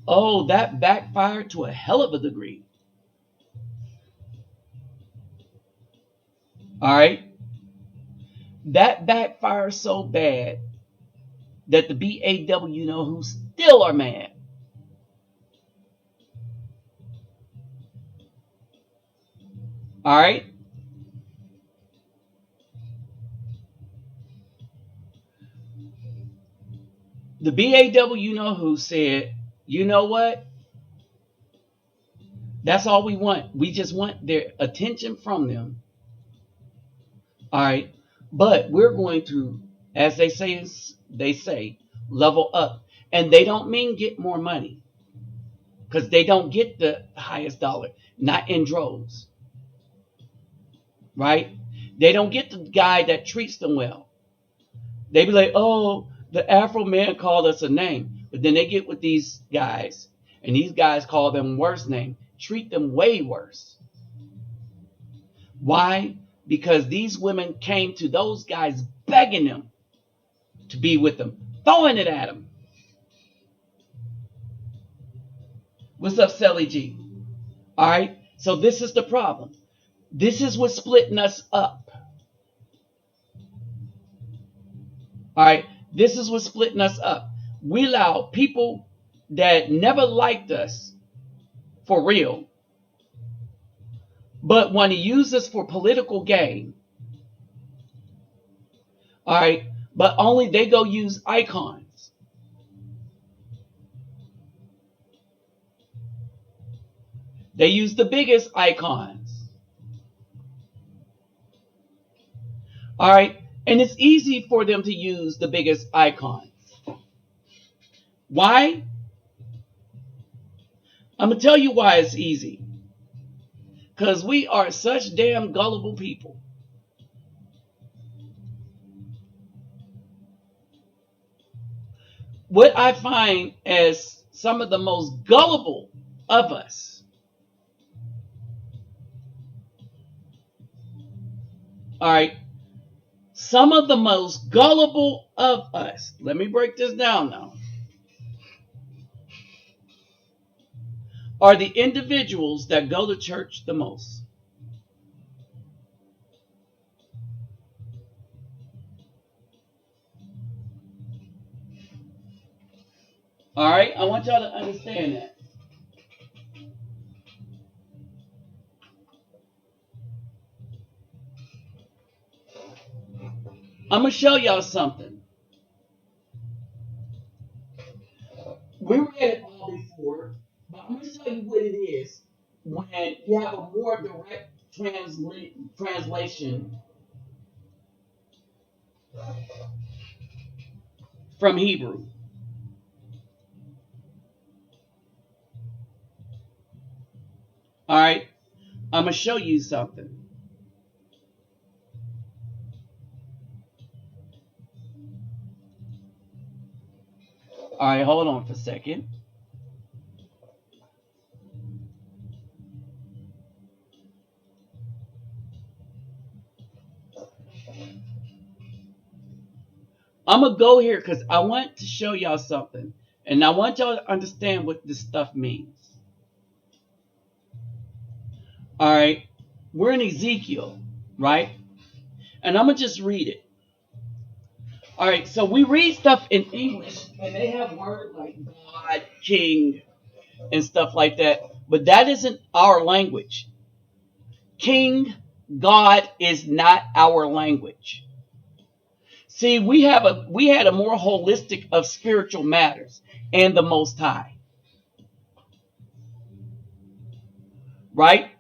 A: Oh, that backfired to a hell of a degree. All right. That backfired so bad that the BAW know who still are mad. All right. The BAW know who said, you know what? That's all we want. We just want their attention from them. All right. But we're going to, as they say, level up. And they don't mean get more money. Because they don't get the highest dollar. Not in droves. Right? They don't get the guy that treats them well. They be like, oh, the Afro man called us a name. But then they get with these guys. And these guys call them worse name. Treat them way worse. Why? Because these women came to those guys begging them to be with them. Throwing it at them. What's up, Sally G? All right. So this is the problem. This is what's splitting us up. All right. This is what's splitting us up. We allow people that never liked us for real, but want to use us for political gain. All right. But only they go use icons. They use the biggest icons. All right. And it's easy for them to use the biggest icons. Why? I'm going to tell you why it's easy. Because we are such damn gullible people. What I find as some of the most gullible of us, all right, some of the most gullible of us, let me break this down now, are the individuals that go to church the most. All right, I want y'all to understand that. I'm going to show y'all something. We read it all before, but I'm going to tell you what it is when you have a more direct translation from Hebrew. All right, I'm going to show you something. All right, hold on for a second. I'm going to go here because I want to show y'all something. And I want y'all to understand what this stuff means. All right, we're in Ezekiel, right? And I'm going to just read it. All right, so we read stuff in English, and they have words like God, King, and stuff like that. But that isn't our language. King, God is not our language. See, we had a more holistic of spiritual matters and the Most High, right?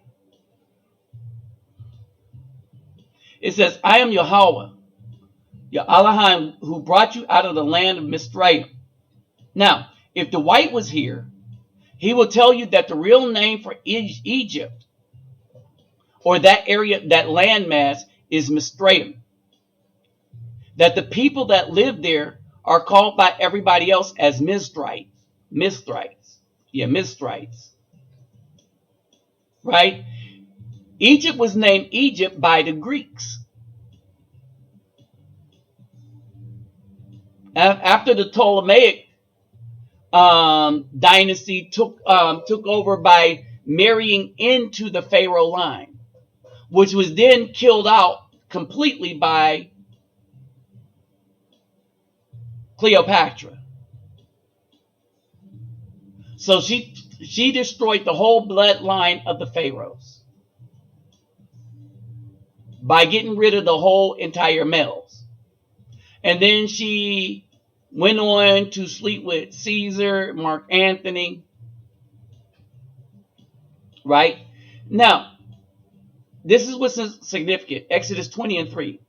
A: It says, "I am Yahweh, your Elohim, who brought you out of the land of Mizraim." Now, if the white was here, he will tell you that the real name for Egypt, or that area, that landmass, is Mizraim. That the people that live there are called by everybody else as Mizrites. Mizrites. Yeah, Mizrites. Right? Egypt was named Egypt by the Greeks. After the Ptolemaic dynasty took over by marrying into the Pharaoh line, which was then killed out completely by Cleopatra. So she destroyed the whole bloodline of the pharaohs by getting rid of the whole entire males. And then she went on to sleep with Caesar, Mark Antony. Right? Now, this is what's significant. Exodus 20:3.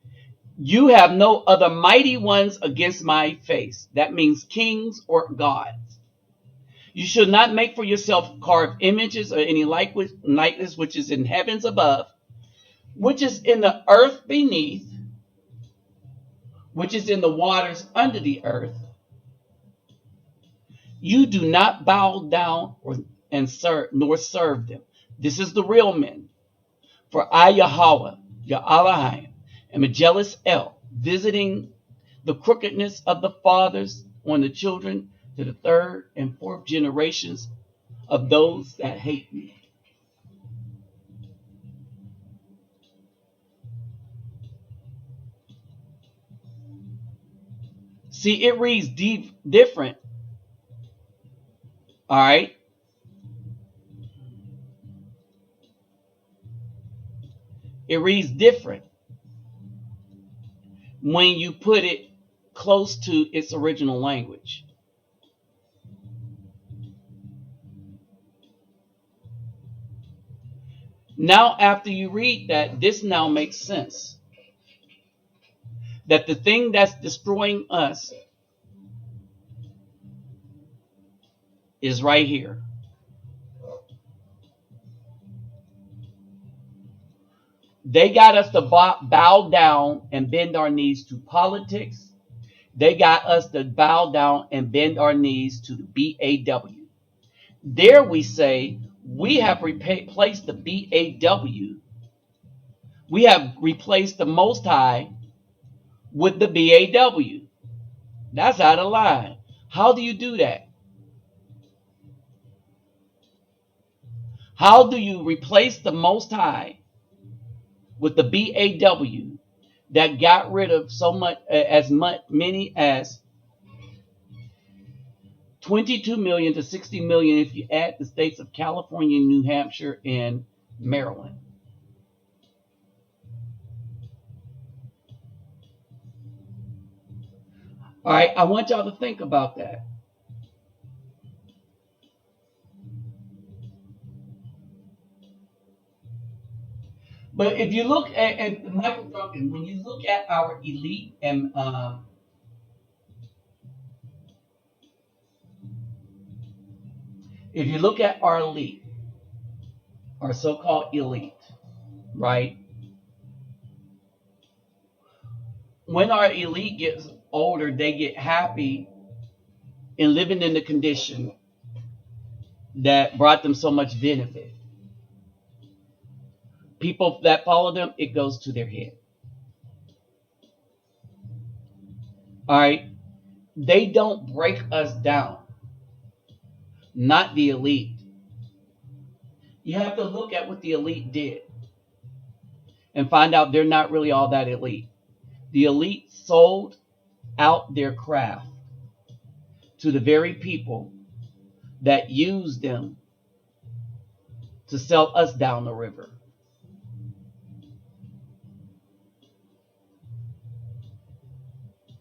A: "You have no other mighty ones against my face." That means kings or gods. "You should not make for yourself carved images or any likeness which is in heavens above, which is in the earth beneath, which is in the waters under the earth. You do not bow down nor serve them." This is the real men. "For I, Yahweh, your Elohim, am a jealous El, visiting the crookedness of the fathers on the children to the third and fourth generations of those that hate me." See, it reads different. All right. It reads different when you put it close to its original language. Now, after you read that, this now makes sense. That the thing that's destroying us is right here. They got us to bow down and bend our knees to politics. They got us to bow down and bend our knees to the BAW. There we say we have replaced the BAW. We have replaced the Most High with the BAW. That's out of line. How do you do that? How do you replace the Most High with the BAW that got rid of many as 22 million to 60 million if you add the states of California, New Hampshire, and Maryland? All right, I want y'all to think about that. But if you look at Michael Duncan, when you look at our elite and if you look at our elite, our so-called elite, right? When our elite gets older, they get happy in living in the condition that brought them so much benefit. People that follow them, it goes to their head. All right? They don't break us down. Not the elite. You have to look at what the elite did and find out they're not really all that elite. The elite sold out their craft to the very people that used them to sell us down the river.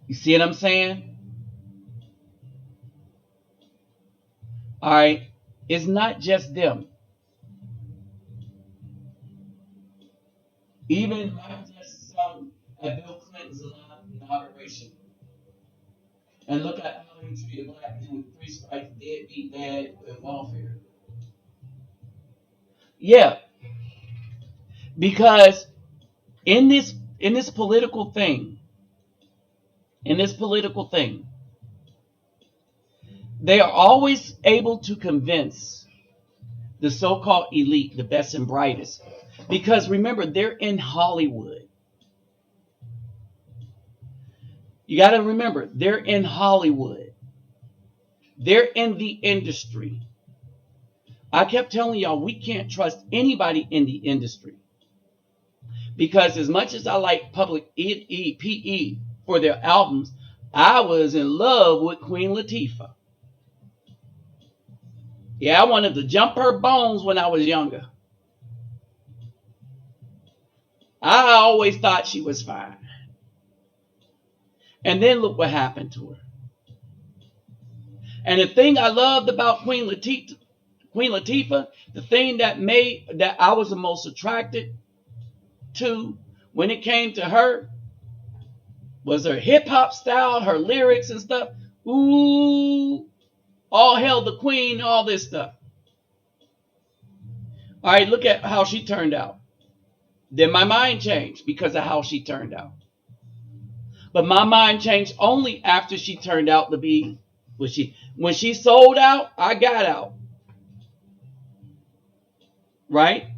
A: You see what I'm saying? All right. It's not just them. Even I just saw at Bill Clinton's inauguration. And look at how he treated black people with 3 strikes, deadbeat dad, and welfare. Yeah, because in this political thing, in this political thing, they are always able to convince the so-called elite, the best and brightest. Because remember, they're in Hollywood. You got to remember, they're in Hollywood. They're in the industry. I kept telling y'all, we can't trust anybody in the industry. Because as much as I like Public PE for their albums, I was in love with Queen Latifah. Yeah, I wanted to jump her bones when I was younger. I always thought she was fine. And then look what happened to her. And the thing I loved about Queen Latifah, the thing that I was the most attracted to when it came to her was her hip hop style, her lyrics and stuff. Ooh, all hail the queen, all this stuff. All right, look at how she turned out. Then my mind changed because of how she turned out. But my mind changed only after she turned out to be when she sold out, I got out. Right?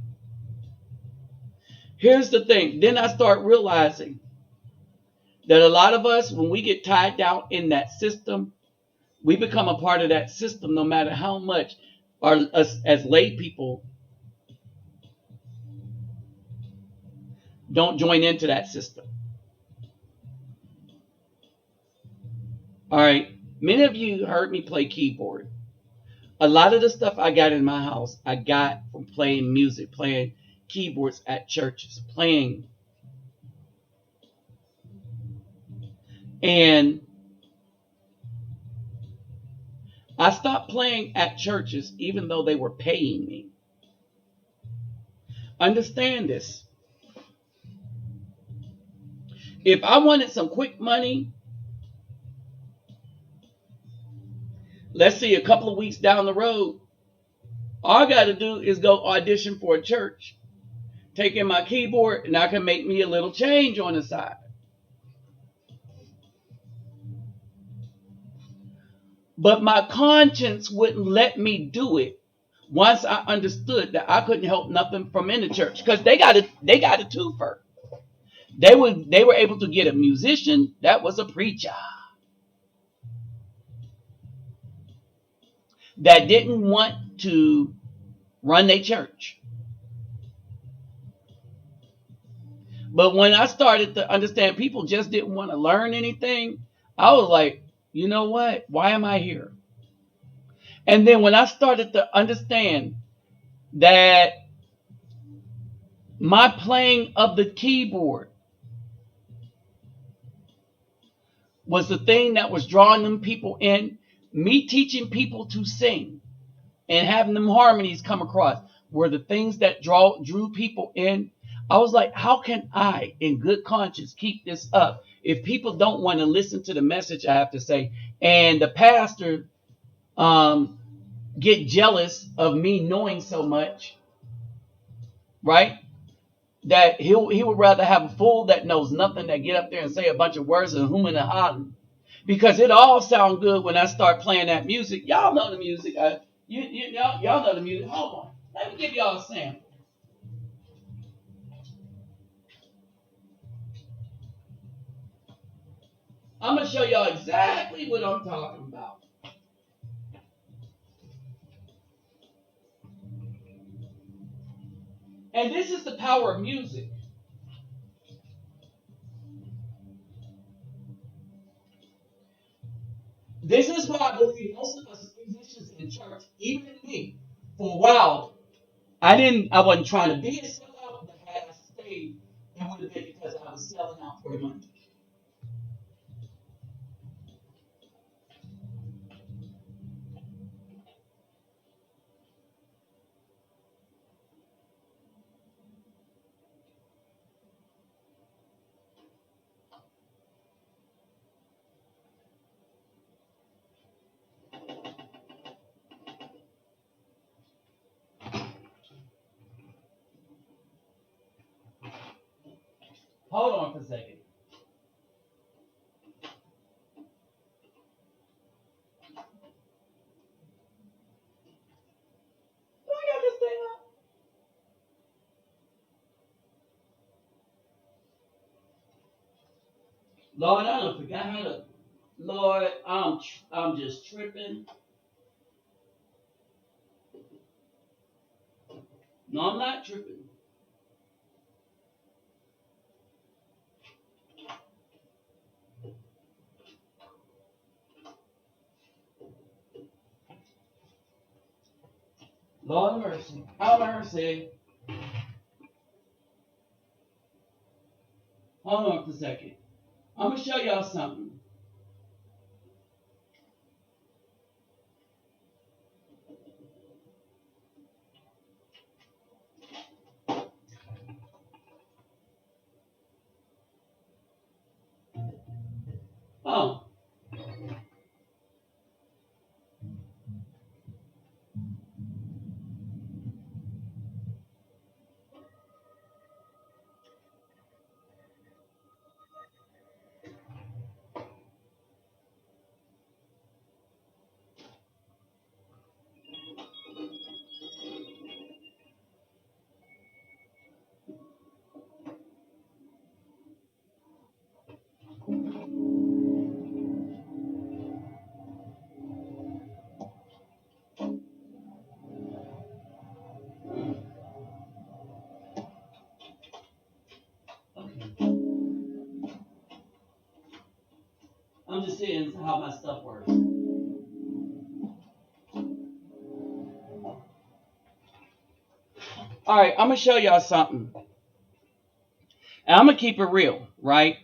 A: Here's the thing. Then I start realizing that a lot of us, when we get tied down in that system, we become a part of that system no matter how much us as lay people don't join into that system. right. Many of you heard me play keyboard. A lot of the stuff I got in my house, I got from playing music, playing keyboards at churches, playing. And I stopped playing at churches even though they were paying me. Understand this. If I wanted some quick money, let's see, a couple of weeks down the road, all I got to do is go audition for a church, take in my keyboard, and I can make me a little change on the side. But my conscience wouldn't let me do it once I understood that I couldn't help nothing from in the church because they got a twofer. They were able to get a musician that was a preacher that didn't want to run their church. But when I started to understand people just didn't want to learn anything, I was like, you know what? Why am I here? And then when I started to understand that my playing of the keyboard was the thing that was drawing them people in, me teaching people to sing and having them harmonies come across were the things that drew people in. I was like, how can I, in good conscience, keep this up if people don't want to listen to the message I have to say, and the pastor um, get jealous of me knowing so much, right? That he would rather have a fool that knows nothing that get up there and say a bunch of words and hum and a hollering. Because it all sound good when I start playing that music. Y'all know the music. Y'all know the music. Hold on. Let me give y'all a sample. I'm going to show y'all exactly what I'm talking about. And this is the power of music. This is why I believe most of us musicians in church, even me, for a while, I wasn't trying to be a sellout, but had I stayed, it would have been because I was selling out for the money. Hold on for a second. Do I got this thing up? Lord, I don't forgot how to. Lord, I'm just tripping. No, I'm not tripping. Lord have mercy. Have mercy. Hold on for a second. I'm gonna show y'all something. Oh, I'm just saying how my stuff works. All right, I'm going to show y'all something. And I'm going to keep it real, right?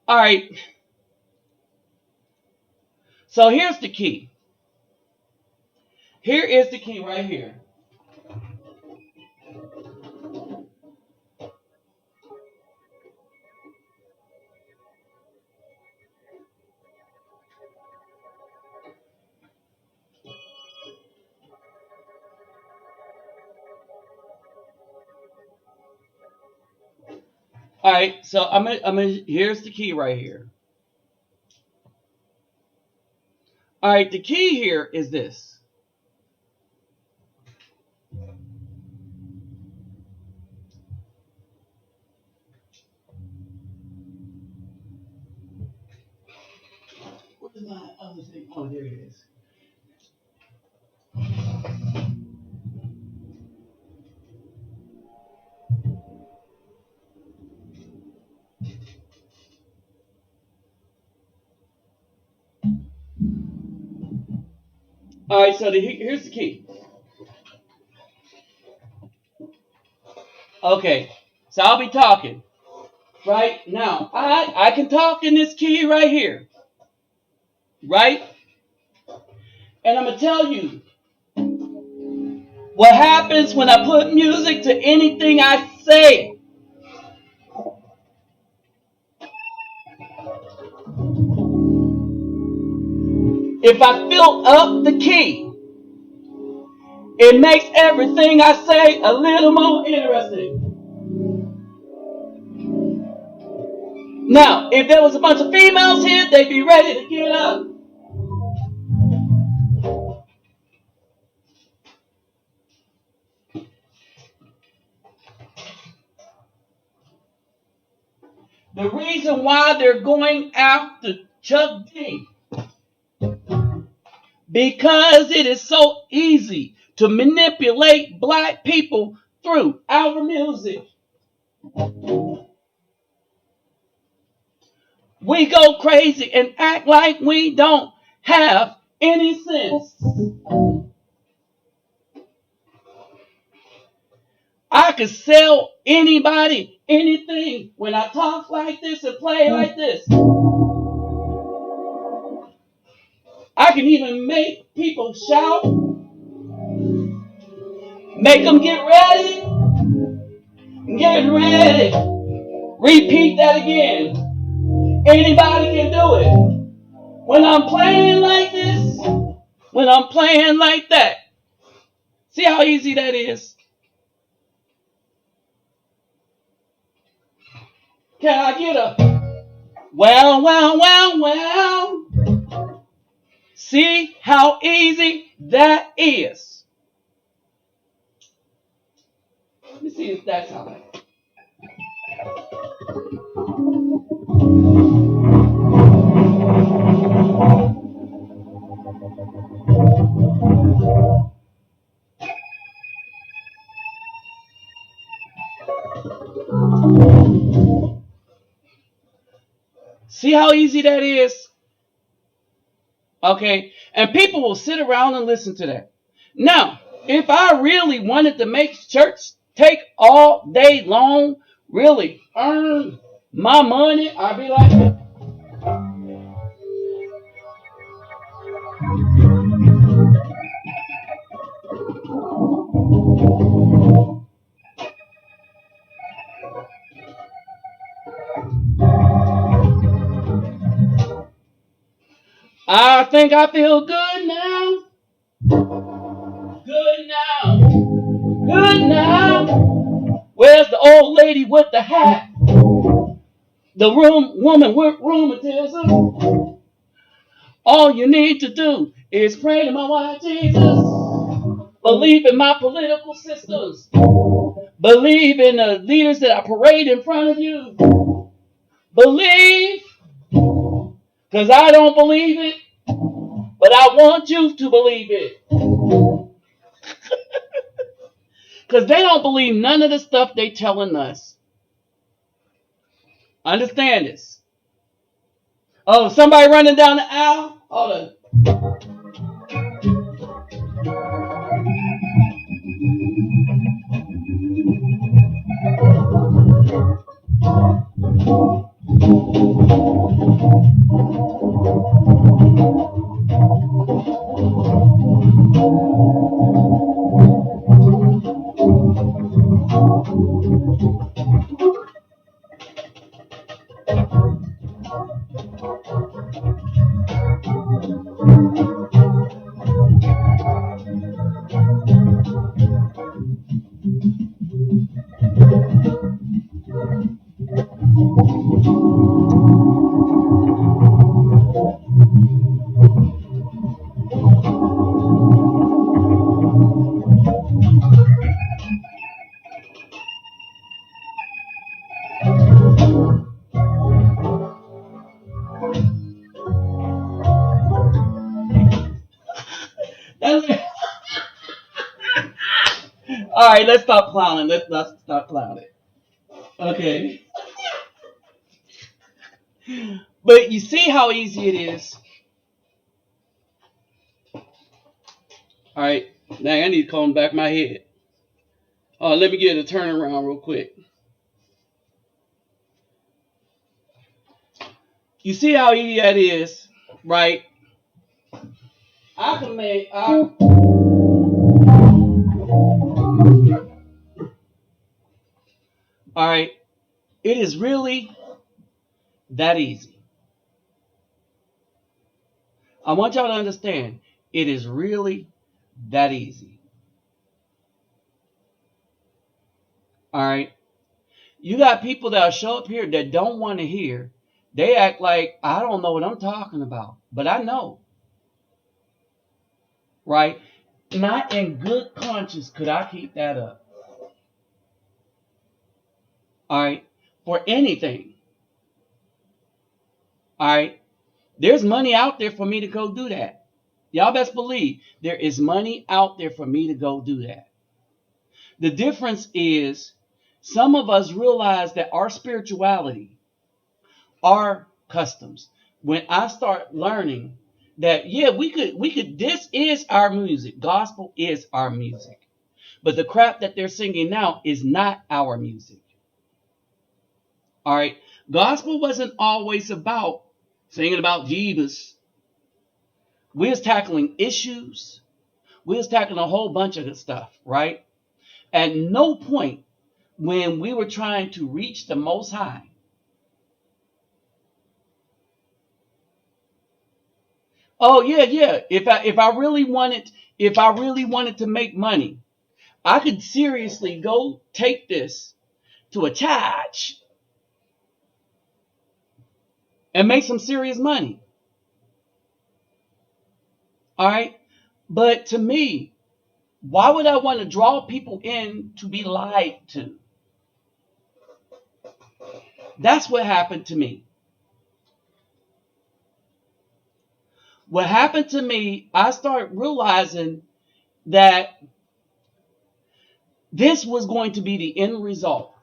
A: All right. So here's the key. Here is the key right here. All right, so here's the key right here. All right, the key here is this. What is my other thing? Oh, there it is. All right, so here's the key. Okay, so I'll be talking. Right now, I can talk in this key right here. Right? And I'm going to tell you what happens when I put music to anything I say. If I fill up the key, it makes everything I say a little more interesting. Now, if there was a bunch of females here, they'd be ready to get up. The reason why they're going after Chuck D, because it is so easy to manipulate black people through our music. We go crazy and act like we don't have any sense. I could sell anybody anything when I talk like this and play like this. I can even make people shout, make them get ready, get ready. Repeat that again. Anybody can do it. When I'm playing like this, when I'm playing like that. See how easy that is? Can I get a well, well, well, well? See how easy that is? Let me see if that's how it. See how easy that is? Okay, and people will sit around and listen to that. Now, if I really wanted to make church take all day long, really earn my money, I'd be like, I think I feel good now. Good now. Good now. Where's the old lady with the hat? The woman with rheumatism. All you need to do is pray to my white Jesus. Believe in my political systems. Believe in the leaders that I parade in front of you. Believe, because I don't believe it, but I want you to believe it. Because they don't believe none of the stuff they telling us. Understand this. Oh, somebody running down the aisle? Hold on. All right, let's stop clowning. Let's stop clowning. Okay. But you see how easy it is. All right. Now I need to comb back my head. Let me get a turn around real quick. You see how easy that is, right? I can make. All right. It is really that easy. I want y'all to understand. It is really that easy. All right. You got people that show up here that don't want to hear. They act like I don't know what I'm talking about, but I know. Right? Not in good conscience could I keep that up. All right? For anything. All right? There's money out there for me to go do that. Y'all best believe there is money out there for me to go do that. The difference is some of us realize that our spirituality, our customs, when I start learning that, yeah, we could, this is our music. Gospel is our music. But the crap that they're singing now is not our music. All right. Gospel wasn't always about singing about Jesus. We was tackling issues. We was tackling a whole bunch of stuff, right? At no point when we were trying to reach the Most High. Oh yeah, yeah. If I really wanted to make money, I could seriously go take this to a church and make some serious money. All right. But to me, why would I want to draw people in to be lied to? That's what happened to me. What happened to me, I started realizing that this was going to be the end result.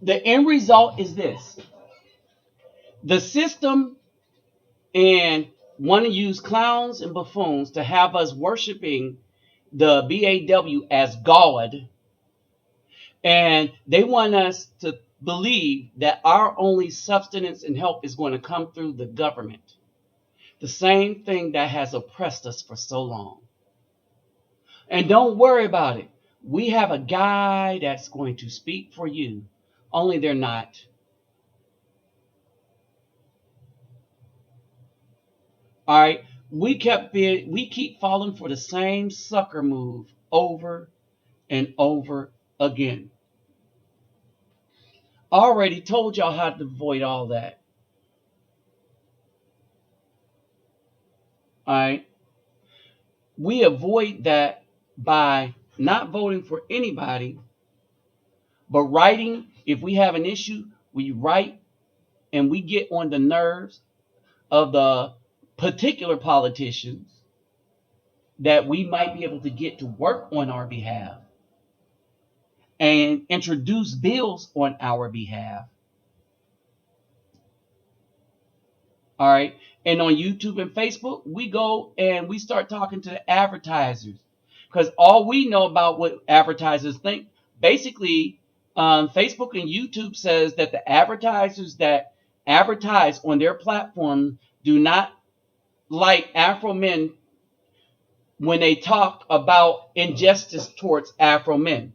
A: The end result is this. The system and want to use clowns and buffoons to have us worshiping the BAW as God. And they want us to believe that our only substance and help is going to come through the government. The same thing that has oppressed us for so long. And don't worry about it. We have a guy that's going to speak for you. Only they're not. All right. We keep falling for the same sucker move over and over again. I already told y'all how to avoid all that. All right. We avoid that by not voting for anybody, but writing. If we have an issue, we write and we get on the nerves of the particular politicians that we might be able to get to work on our behalf and introduce bills on our behalf. All right. And on YouTube and Facebook, we go and we start talking to the advertisers because all we know about what advertisers think. Basically, Facebook and YouTube says that the advertisers that advertise on their platform do not like Afro men when they talk about injustice towards Afro men.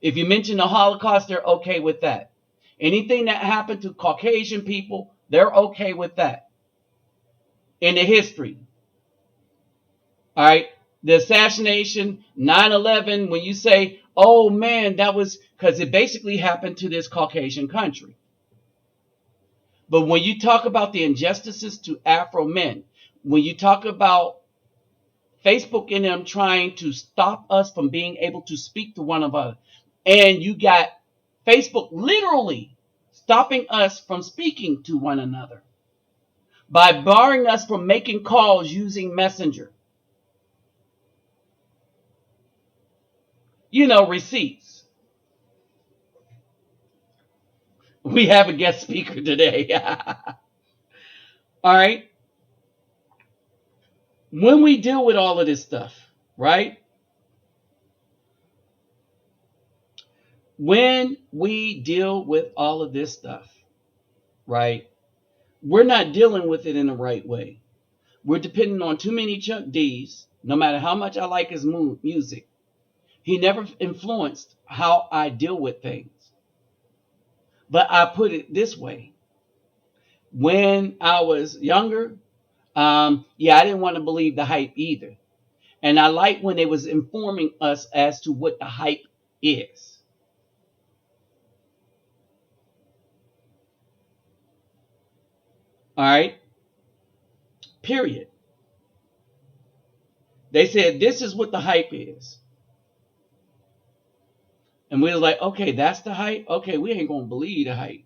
A: If you mention the Holocaust, they're okay with that. Anything that happened to Caucasian people, they're okay with that in the history. All right. The assassination, 9/11, when you say, oh man, that was because it basically happened to this Caucasian country. But when you talk about the injustices to Afro men, when you talk about Facebook and them trying to stop us from being able to speak to one another, and you got Facebook literally stopping us from speaking to one another by barring us from making calls using Messenger. Receipts. We have a guest speaker today. All right. When we deal with all of this stuff, right? When we deal with all of this stuff, right? We're not dealing with it in the right way. We're depending on too many Chuck D's, no matter how much I like his music. He never influenced how I deal with things. But I put it this way. When I was younger, I didn't want to believe the hype either. And I like when they was informing us as to what the hype is. All right. Period. They said this is what the hype is. And we were like, okay, that's the hype. Okay, we ain't gonna believe the hype.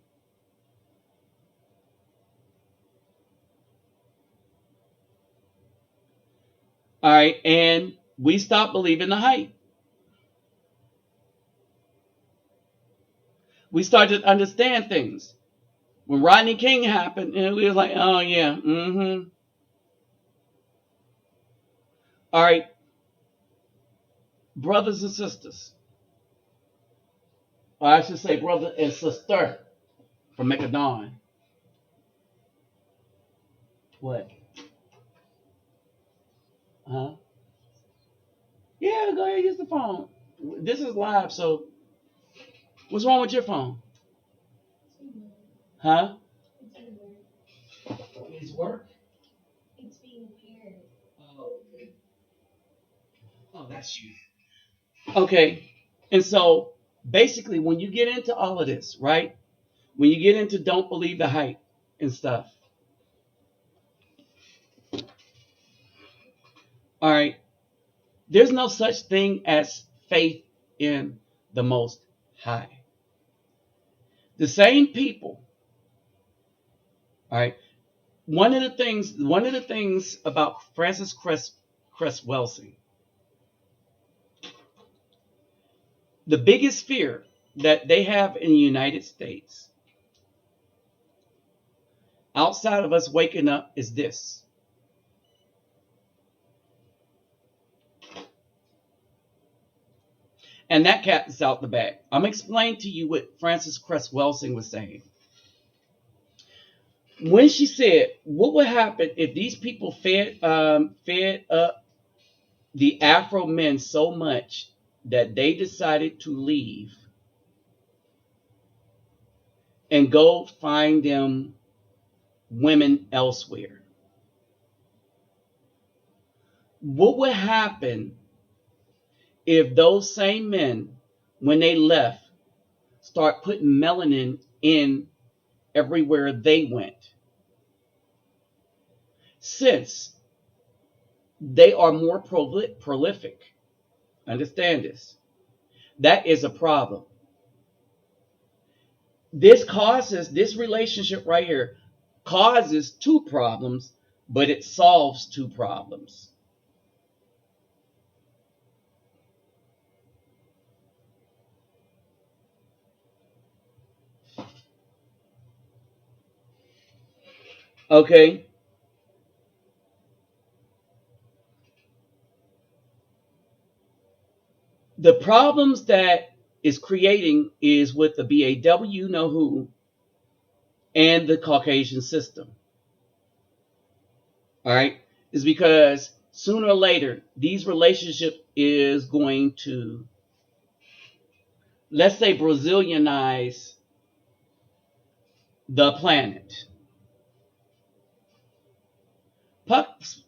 A: All right, and we stopped believing the hype. We started to understand things. When Rodney King happened, and we were like, oh yeah, mm-hmm. All right, brothers and sisters. Or I should say brother and sister from Macedon. What? Huh? Yeah, go ahead, use the phone. This is live, so what's wrong with your phone? Huh? His work? It's being repaired. Oh, okay. Oh, that's you. Okay. And so basically when you get into all of this, right? When you get into don't believe the hype and stuff. All right. There's no such thing as faith in the Most High. The same people, all right. One of the things about Francis Cress Welsing, the biggest fear that they have in the United States, outside of us waking up, is this. And that cat is out the bag. I'm going to explain to you what Francis Cress Welsing was saying. When she said, what would happen if these people fed up the Afro men so much that they decided to leave and go find them women elsewhere? What would happen if those same men, when they left, start putting melanin in everywhere they went? Since they are more prolific. Understand this. That is a problem. This relationship right here causes two problems, but it solves two problems. Okay? The problems that is creating is with the BAW, you know who, and the Caucasian system. All right? Is because sooner or later, these relationship is going to, let's say, Brazilianize the planet.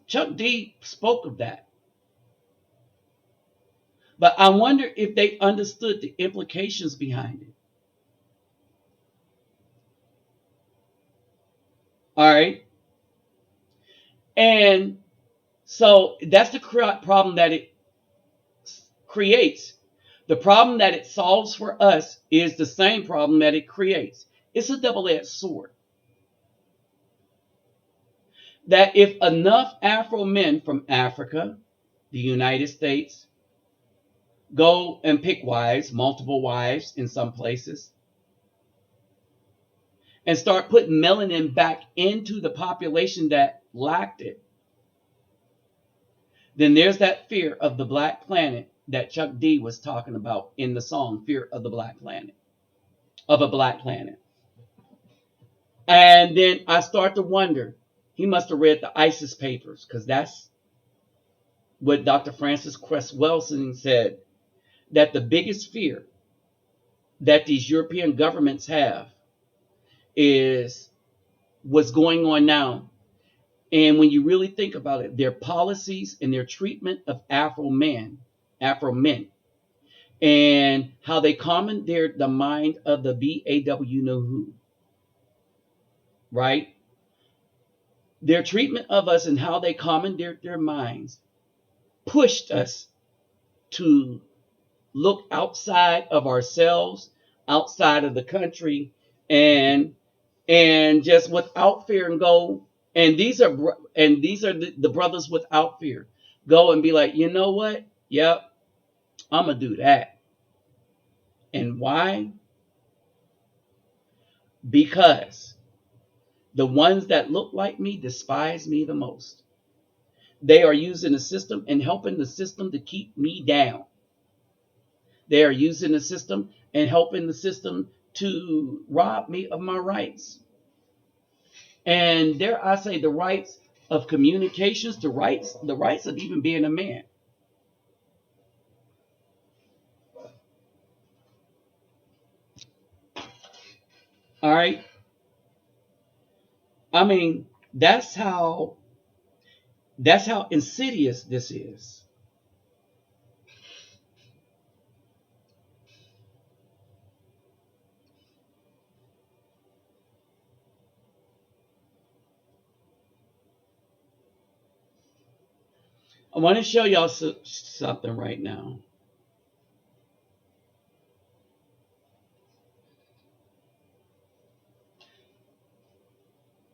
A: Chuck D spoke of that. But I wonder if they understood the implications behind it. All right. And so that's the problem that it creates. The problem that it solves for us is the same problem that it creates. It's a double-edged sword. That if enough Afro men from Africa, the United States, go and pick wives, multiple wives in some places, and start putting melanin back into the population that lacked it, then there's that fear of the black planet that Chuck D was talking about in the song Fear of the Black Planet, of a black planet. And then I start to wonder, he must have read the ISIS papers, because that's what Dr. Francis Cress Welsing said, that the biggest fear that these European governments have is what's going on now. And when you really think about it, their policies and their treatment of Afro men, and how they commandeered the mind of the BAW know who, right? Their treatment of us and how they commandeered their minds pushed us to look outside of ourselves, outside of the country, and just without fear and go. And these are the brothers without fear. Go and be like, you know what? Yep, I'm gonna do that. And why? Because the ones that look like me despise me the most. They are using the system and helping the system to keep me down. They are using the system and helping the system to rob me of my rights. And dare I say, the rights of communications, the rights of even being a man. All right. I mean, that's how insidious this is. I want to show y'all something right now.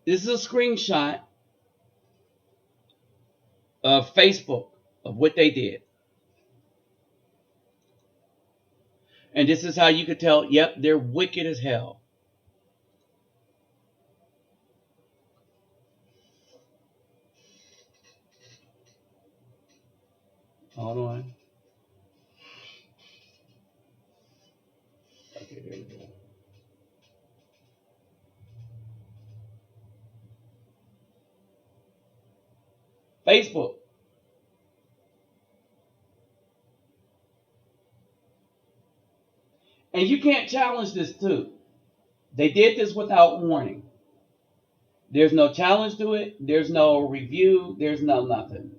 A: This is a screenshot of Facebook of what they did. And this is how you could tell, yep, they're wicked as hell. Hold on. Okay, there we go. Facebook. And you can't challenge this too. They did this without warning. There's no challenge to it. There's no review. There's no nothing.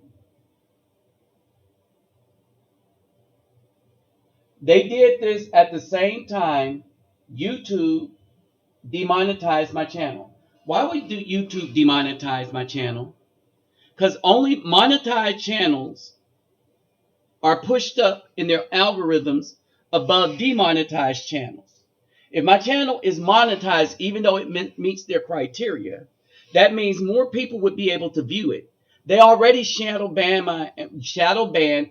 A: They did this at the same time YouTube demonetized my channel. Why would YouTube demonetize my channel? Because only monetized channels are pushed up in their algorithms above demonetized channels. If my channel is monetized, even though it meets their criteria, that means more people would be able to view it. They already shadow ban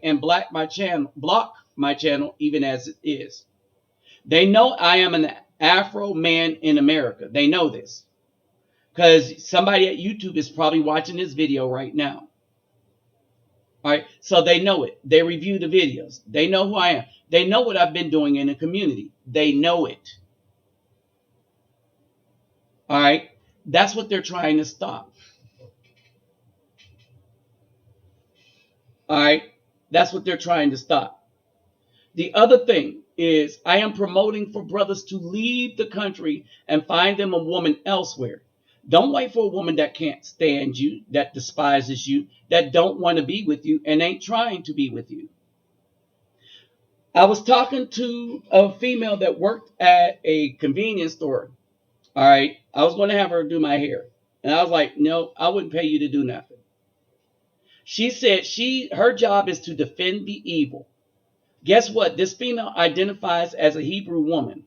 A: and block my channel even as it is. They know I am an Afro man in America. They know this because somebody at YouTube is probably watching this video right now. All right, so they know it. They review the videos. They know who I am. They know what I've been doing in the community. They know it. All right, that's what they're trying to stop. All right, that's what they're trying to stop. The other thing is I am promoting for brothers to leave the country and find them a woman elsewhere. Don't wait for a woman that can't stand you, that despises you, that don't want to be with you and ain't trying to be with you. I was talking to a female that worked at a convenience store. All right. I was going to have her do my hair. And I was like, no, I wouldn't pay you to do nothing. She said her job is to defend the evil. Guess what? This female identifies as a Hebrew woman.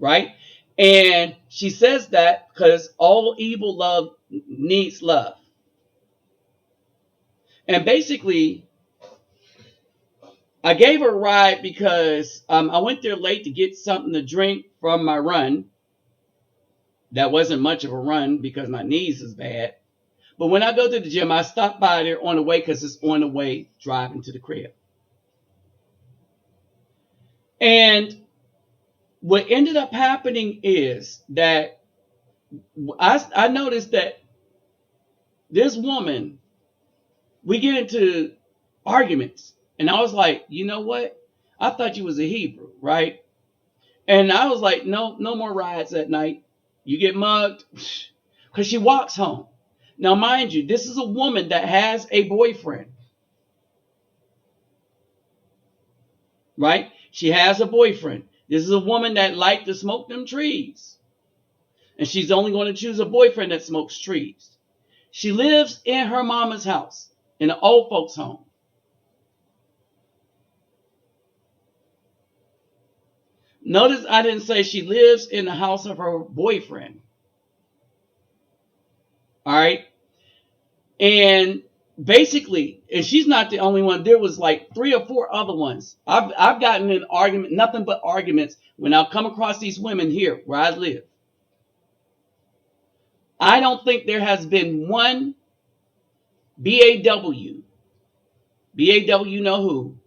A: Right? And she says that because all evil love needs love. And basically, I gave her a ride because I went there late to get something to drink from my run. That wasn't much of a run because my knees is bad. But when I go to the gym, I stop by there on the way because it's on the way driving to the crib. And what ended up happening is that I noticed that this woman, we get into arguments. And I was like, you know what? I thought you was a Hebrew, right? And I was like, no more rides at night. You get mugged. Because she walks home. Now, mind you, this is a woman that has a boyfriend. Right? She has a boyfriend. This is a woman that liked to smoke them trees. And she's only going to choose a boyfriend that smokes trees. She lives in her mama's house, in an old folks' home. Notice I didn't say she lives in the house of her boyfriend. All right. And basically, and she's not the only one. There was like 3 or 4 other ones. I've gotten in argument, nothing but arguments when I come across these women here where I live. I don't think there has been one BAW, know who,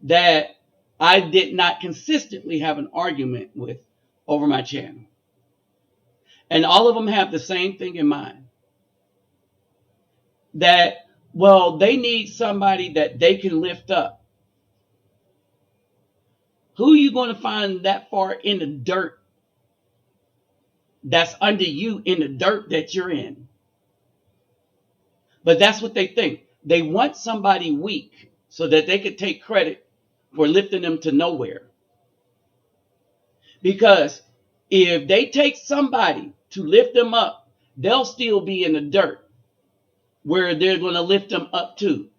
A: that I did not consistently have an argument with over my channel. And all of them have the same thing in mind. That, well, they need somebody that they can lift up. Who are you going to find that far in the dirt that's under you in the dirt that you're in? But that's what they think. They want somebody weak so that they could take credit for lifting them to nowhere. Because if they take somebody to lift them up, they'll still be in the dirt where they're going to lift them up too.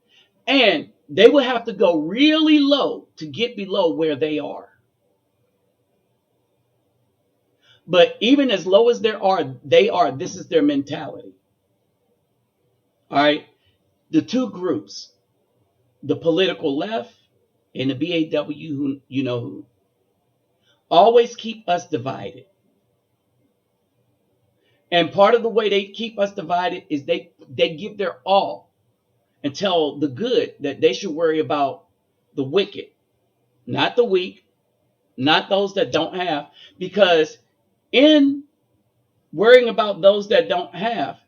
A: And they will have to go really low to get below where they are. But even as low as they are, this is their mentality. All right. The two groups, the political left and the BAW, who you know who, always keep us divided. And part of the way they keep us divided is they give their all and tell the good that they should worry about the wicked, not the weak, not those that don't have. Because in worrying about those that don't have,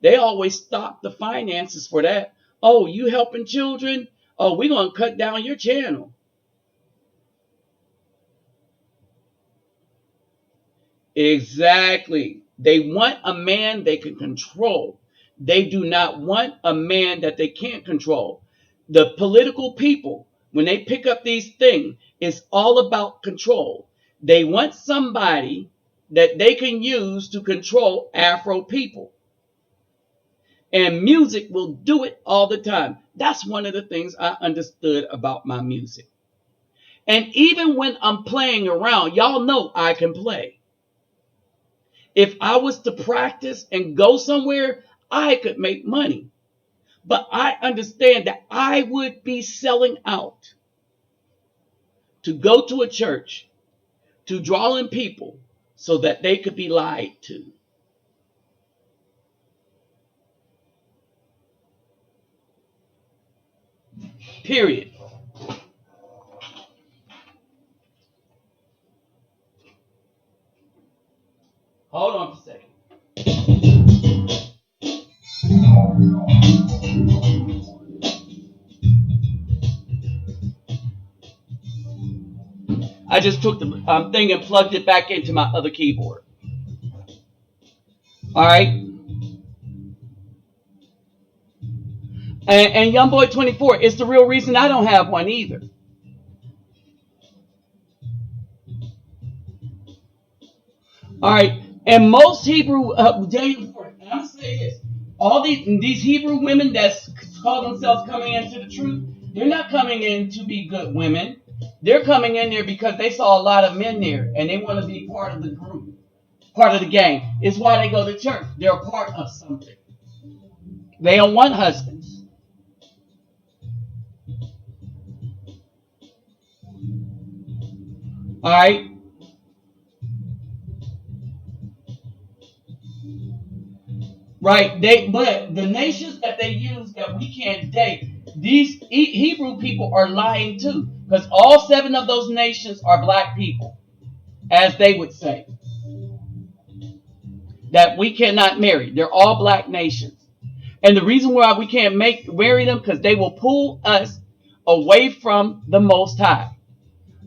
A: they always stop the finances for that. Oh, you helping children? Oh, we're going to cut down your channel. Exactly. They want a man they can control. They do not want a man that they can't control. The political people, when they pick up these things, it's all about control. They want somebody that they can use to control Afro people. And music will do it all the time. That's one of the things I understood about my music. And even when I'm playing around, y'all know I can play. If I was to practice and go somewhere, I could make money. But I understand that I would be selling out to go to a church to draw in people so that they could be lied to. Period. Hold on for a second. I just took the thing and plugged it back into my other keyboard. All right. And Young Boy 24 is the real reason I don't have one either. All right. And most Hebrew, I'm going to say this. All these Hebrew women that call themselves coming into the truth, they're not coming in to be good women. They're coming in there because they saw a lot of men there and they want to be part of the group, part of the gang. It's why they go to church. They're a part of something. They don't want husbands. All right. Right. But the nations that they use that we can't date, these Hebrew people are lying too, because all 7 of those nations are black people, as they would say, that we cannot marry. They're all black nations, and the reason why we can't marry them because they will pull us away from the Most High.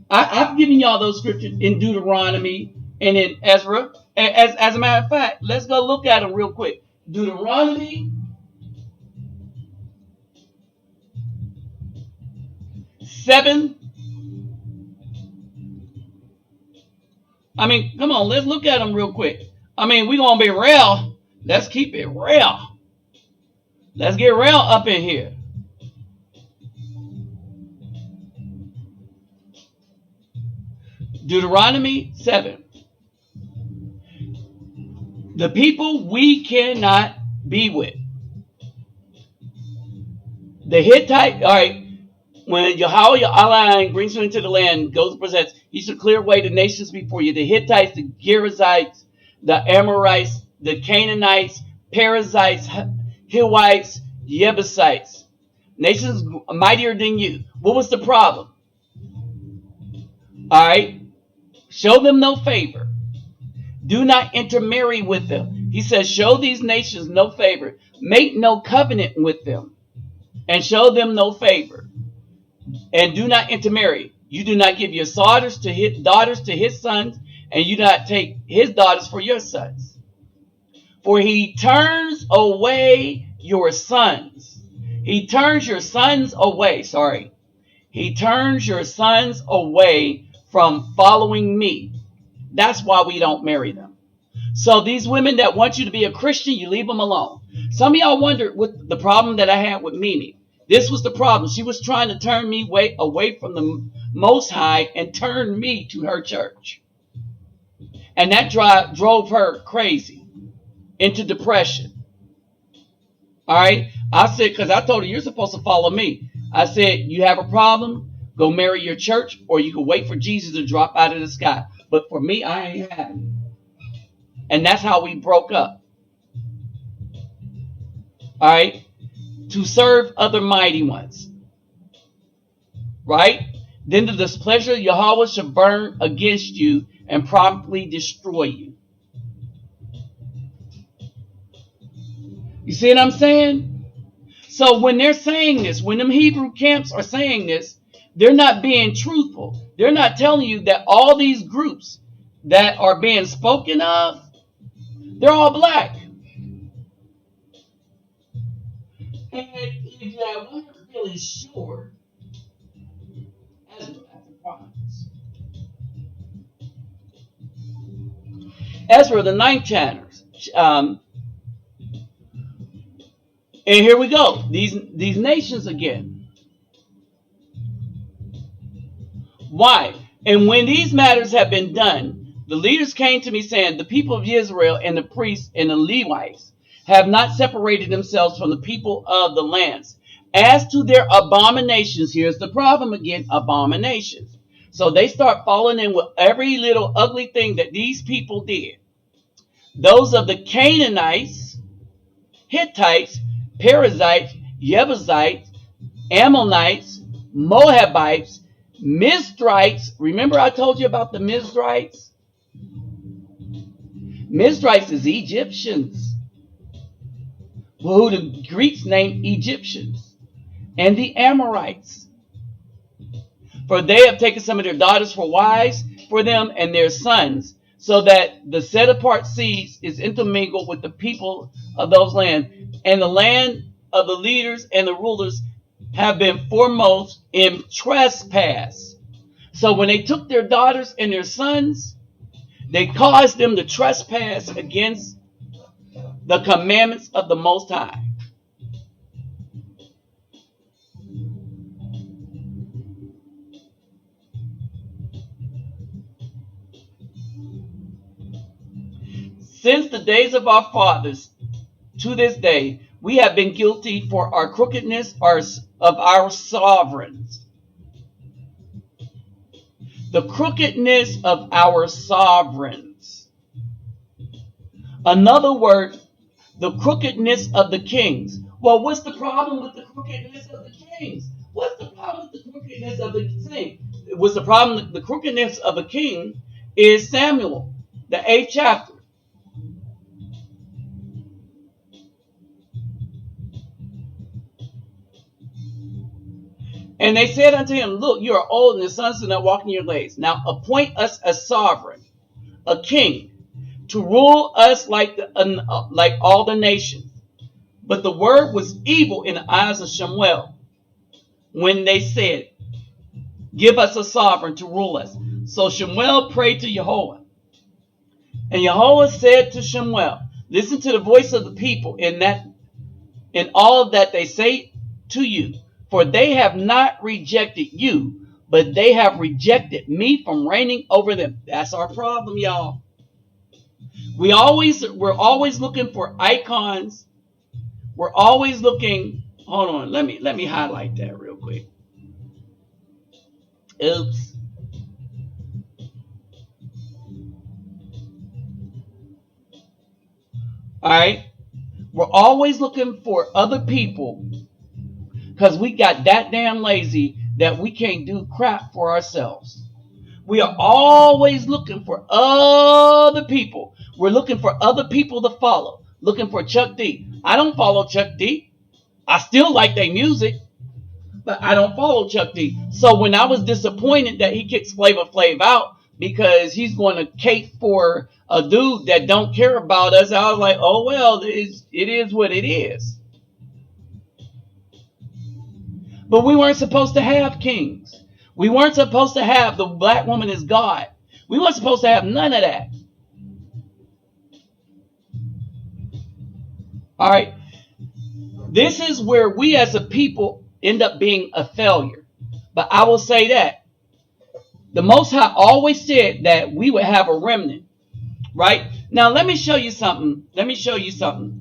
A: I've given y'all those scriptures in Deuteronomy and in Ezra. As a matter of fact, let's go look at them real quick. Deuteronomy 7. I mean, come on, let's look at them real quick. I mean, we're going to be real. Let's keep it real. Let's get real up in here. Deuteronomy 7. The people we cannot be with. The Hittite, all right, when Yahweh your Allah brings you into the land, goes and presents, he should clear away the nations before you. The Hittites, the Girzites, the Amorites, the Canaanites, Perizzites, Hivites, Jebusites. Nations mightier than you. What was the problem? All right. Show them no favor. Do not intermarry with them. He says, show these nations no favor. Make no covenant with them. And show them no favor. And do not intermarry. You do not give your daughters to his sons, and you do not take his daughters for your sons. For he turns away your sons. He turns your sons away. Sorry. He turns your sons away from following me. That's why we don't marry them. So these women that want you to be a Christian, you leave them alone. Some of y'all wondered what the problem that I had with Mimi. This was the problem. She was trying to turn me away from the Most High and turn me to her church. And that drove her crazy, into depression. All right? I said, because I told her, you're supposed to follow me. I said, you have a problem, go marry your church, or you can wait for Jesus to drop out of the sky. But for me, I ain't having it. And that's how we broke up. All right? To serve other mighty ones. Right? Then the displeasure of Yahweh shall burn against you and promptly destroy you. You see what I'm saying? So when they're saying this, when them Hebrew camps are saying this, they're not being truthful. They're not telling you that all these groups that are being spoken of, they're all black. And if you weren't really sure, Ezra, the ninth chapter, And here we go. These nations again. Why? And when these matters have been done, the leaders came to me saying, the people of Israel and the priests and the Levites have not separated themselves from the people of the lands. As to their abominations, here's the problem again, abominations. So they start falling in with every little ugly thing that these people did. Those of the Canaanites, Hittites, Perizzites, Jebusites, Ammonites, Moabites, Mizrites. Remember I told you about the Mizrites? Mizrites is Egyptians, who the Greeks named Egyptians, and the Amorites. For they have taken some of their daughters for wives for them and their sons, so that the set apart seeds is intermingled with the people of those lands, and the land of the leaders and the rulers have been foremost in trespass. So when they took their daughters and their sons, they caused them to trespass against the commandments of the Most High. Since the days of our fathers to this day, we have been guilty for our crookedness of our sovereigns. The crookedness of our sovereigns. Another word, the crookedness of the kings. Well, what's the problem with the crookedness of the kings? What's the problem with the crookedness of the king? What's the problem? The crookedness of a king is Samuel, the 8th chapter. And they said unto him, look, you are old, and the sons do not walk in your ways. Now appoint us a sovereign, a king, to rule us like all the nations. But the word was evil in the eyes of Shemuel when they said, give us a sovereign to rule us. So Shemuel prayed to Jehovah. And Jehovah said to Shemuel, listen to the voice of the people in all that they say to you. For they have not rejected you, but they have rejected me from reigning over them. That's our problem, y'all. We're always looking for icons. We're always looking. Hold on, let me highlight that real quick. Oops. All right. We're always looking for other people because we got that damn lazy that we can't do crap for ourselves. We are always looking for other people. We're looking for other people to follow. Looking for Chuck D. I don't follow Chuck D. I still like their music, but I don't follow Chuck D. So when I was disappointed that he kicks Flava Flav out because he's going to cape for a dude that don't care about us, I was like, oh well, it is what it is. But we weren't supposed to have kings. We weren't supposed to have the black woman is God. We weren't supposed to have none of that. All right. This is where we as a people end up being a failure. But I will say that the Most High always said that we would have a remnant. Right? Now, let me show you something. Let me show you something.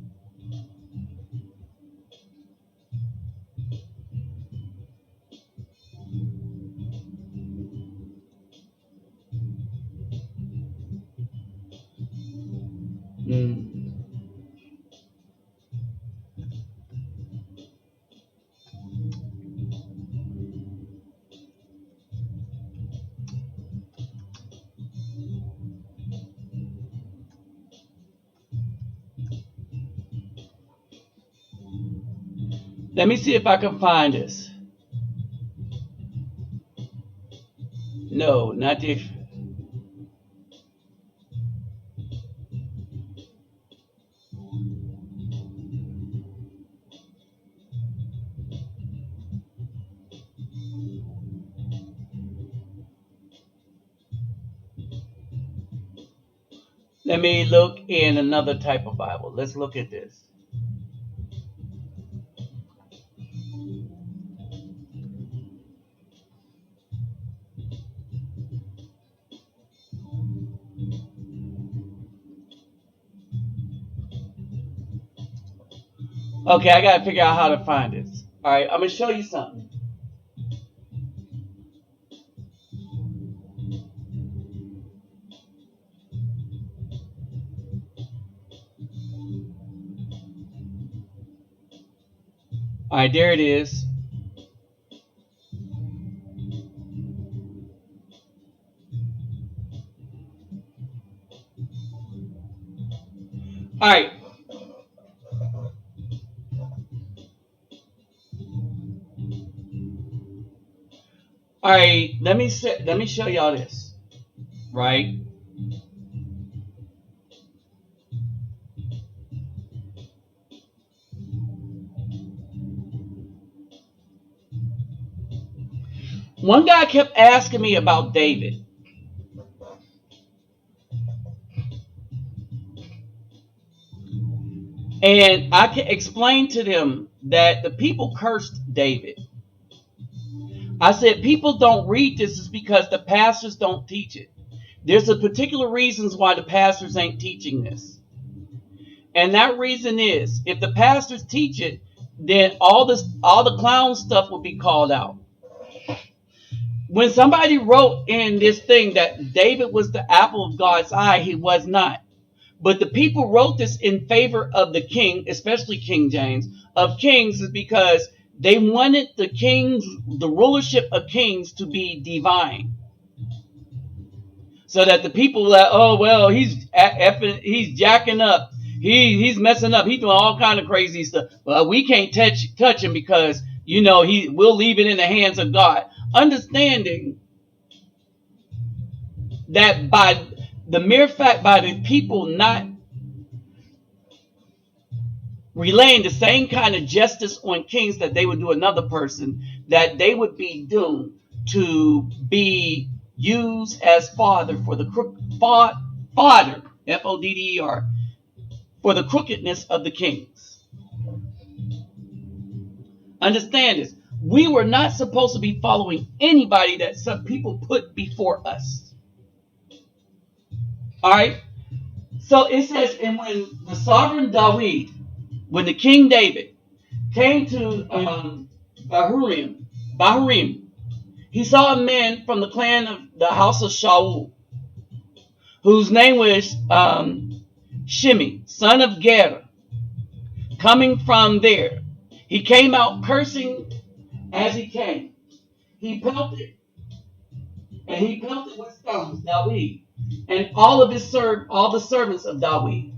A: Let me see if I can find this. No, not this. Let me look in another type of Bible. Let's look at this. Okay, I gotta figure out how to find this. All right, I'm gonna show you something. All right, there it is. All right, all right. Let me show y'all this. Right. One guy kept asking me about David, and I can explain to them that the people cursed David. I said people don't read this is because the pastors don't teach it. There's a particular reasons why the pastors ain't teaching this. And that reason is if the pastors teach it, then all the clown stuff will be called out. When somebody wrote in this thing that David was the apple of God's eye, he was not. But the people wrote this in favor of the king, especially King James, of kings, is because they wanted the rulership of kings to be divine. So that the people that, oh well, he's jacking up, he's messing up, he's doing all kind of crazy stuff. Well, we can't touch him because we'll leave it in the hands of God. Understanding that by the mere fact by the people not relaying the same kind of justice on kings that they would do another person, that they would be doomed to be used as fodder for the fodder, Fodder, for the crookedness of the kings. Understand this. We were not supposed to be following anybody that some people put before us. All right. So it says, and when the sovereign David, when the King David came to Bahurim, he saw a man from the clan of the house of Shaul, whose name was Shimei, son of Gera, coming from there. He came out cursing as he came. He pelted, and he pelted with stones David, and all the servants of David.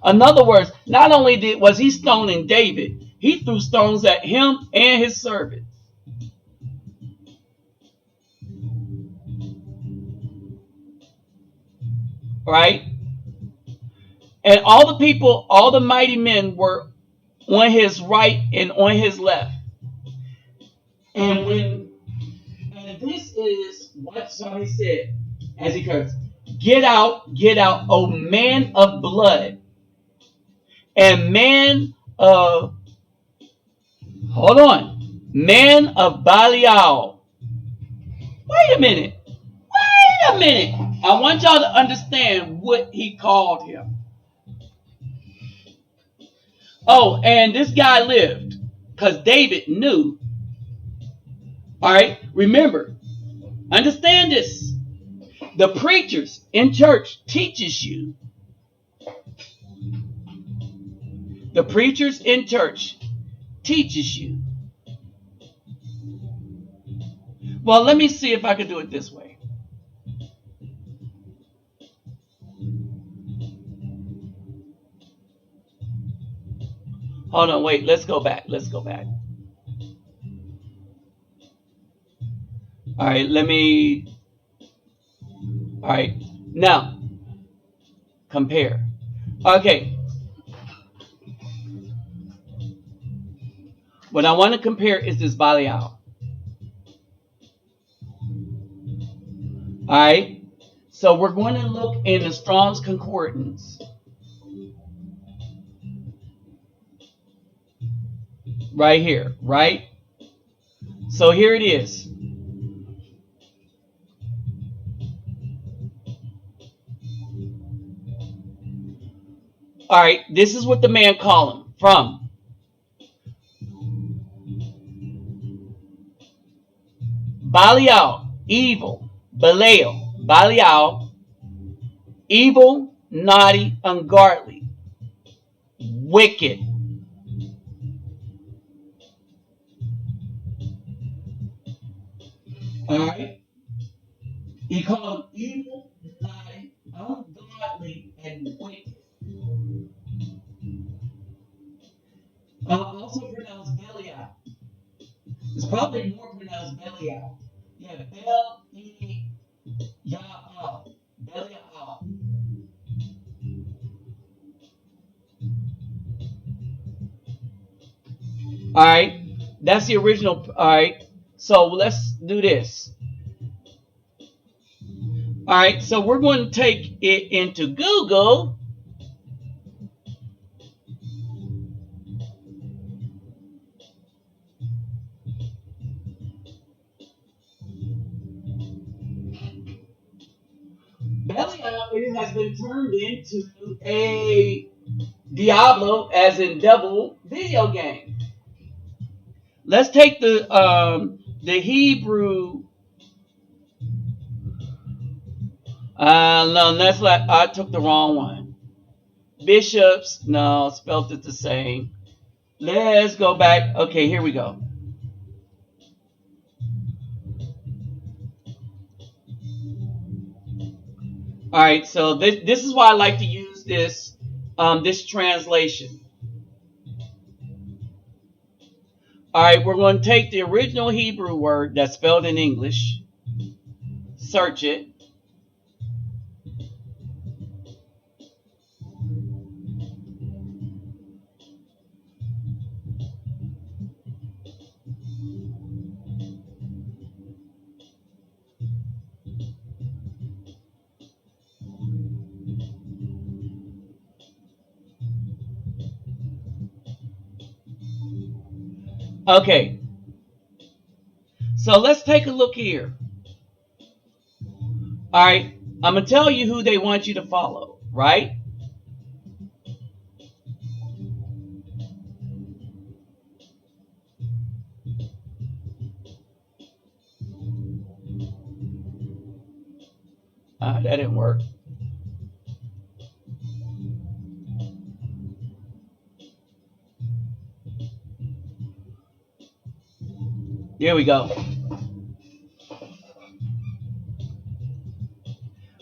A: In other words, not only was he stoning David, he threw stones at him and his servants. Right? And all the people, all the mighty men were on his right and on his left. And this is what somebody said as he cursed. Get out, O man of blood, and man of, hold on, man of Belial. Wait a minute. Wait a minute. I want y'all to understand what he called him. Oh, and this guy lived because David knew. All right, remember, understand this. The preachers in church teaches you. The preachers in church teaches you. Well, let me see if I can do it this way. Hold on, wait, let's go back. All right, all right, now, compare. Okay. What I want to compare is this Belial. All right. So we're going to look in the Strong's Concordance. Right here, right? So here it is. All right, this is what the man called him from. Belial, evil. Belial, evil, naughty, ungodly, wicked. All right. He called them evil, naughty, ungodly, and wicked. Also pronounced Belial. It's probably more pronounced Belial. Yeah, Bel E Ya'al. Belial. All right. That's the original. All right. So let's do this. All right. So we're going to take it into Google. Belial, it has been turned into a Diablo, as in devil, video game. Let's take the Hebrew. No, that's like I took the wrong one. Bishops, no, spelled it the same. Let's go back. Okay, here we go. All right, so this is why I like to use this translation. All right, we're going to take the original Hebrew word that's spelled in English, search it. Okay, so let's take a look here. All right, I'm going to tell you who they want you to follow, right? That didn't work. Here we go.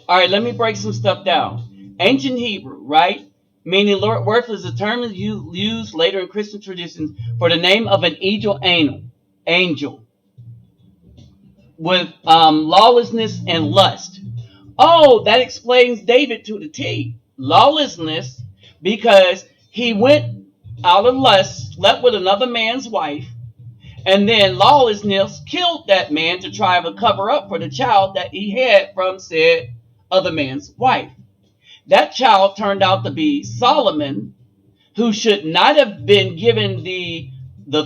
A: All right, let me break some stuff down. Ancient Hebrew, right? Meaning worthless, a term is used later in Christian traditions for the name of an angel with lawlessness and lust. Oh, that explains David to the T. Lawlessness, because he went out of lust, slept with another man's wife, and then lawlessness killed that man to try to cover up for the child that he had from said other man's wife. That child turned out to be Solomon, who should not have been given the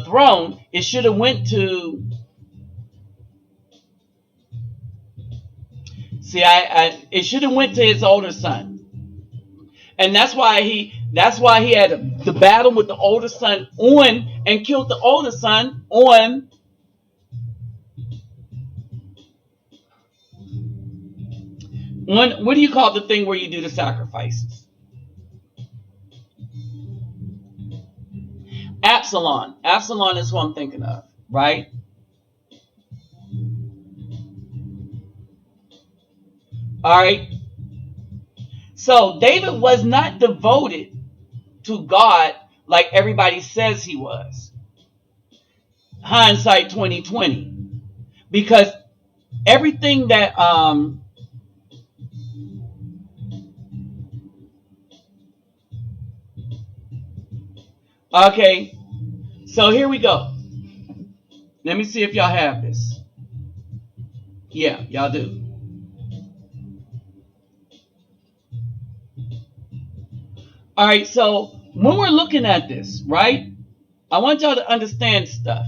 A: throne. It should have went to it should have went to his older son. And that's why he had the battle with the older son on and killed the older son on what do you call the thing where you do the sacrifices? Absalom. Absalom is who I'm thinking of, right? All right. So David was not devoted to God like everybody says he was. Hindsight 2020. Because everything that okay, so here we go. Let me see if y'all have this. Yeah, y'all do. All right, so when we're looking at this, right, I want y'all to understand stuff.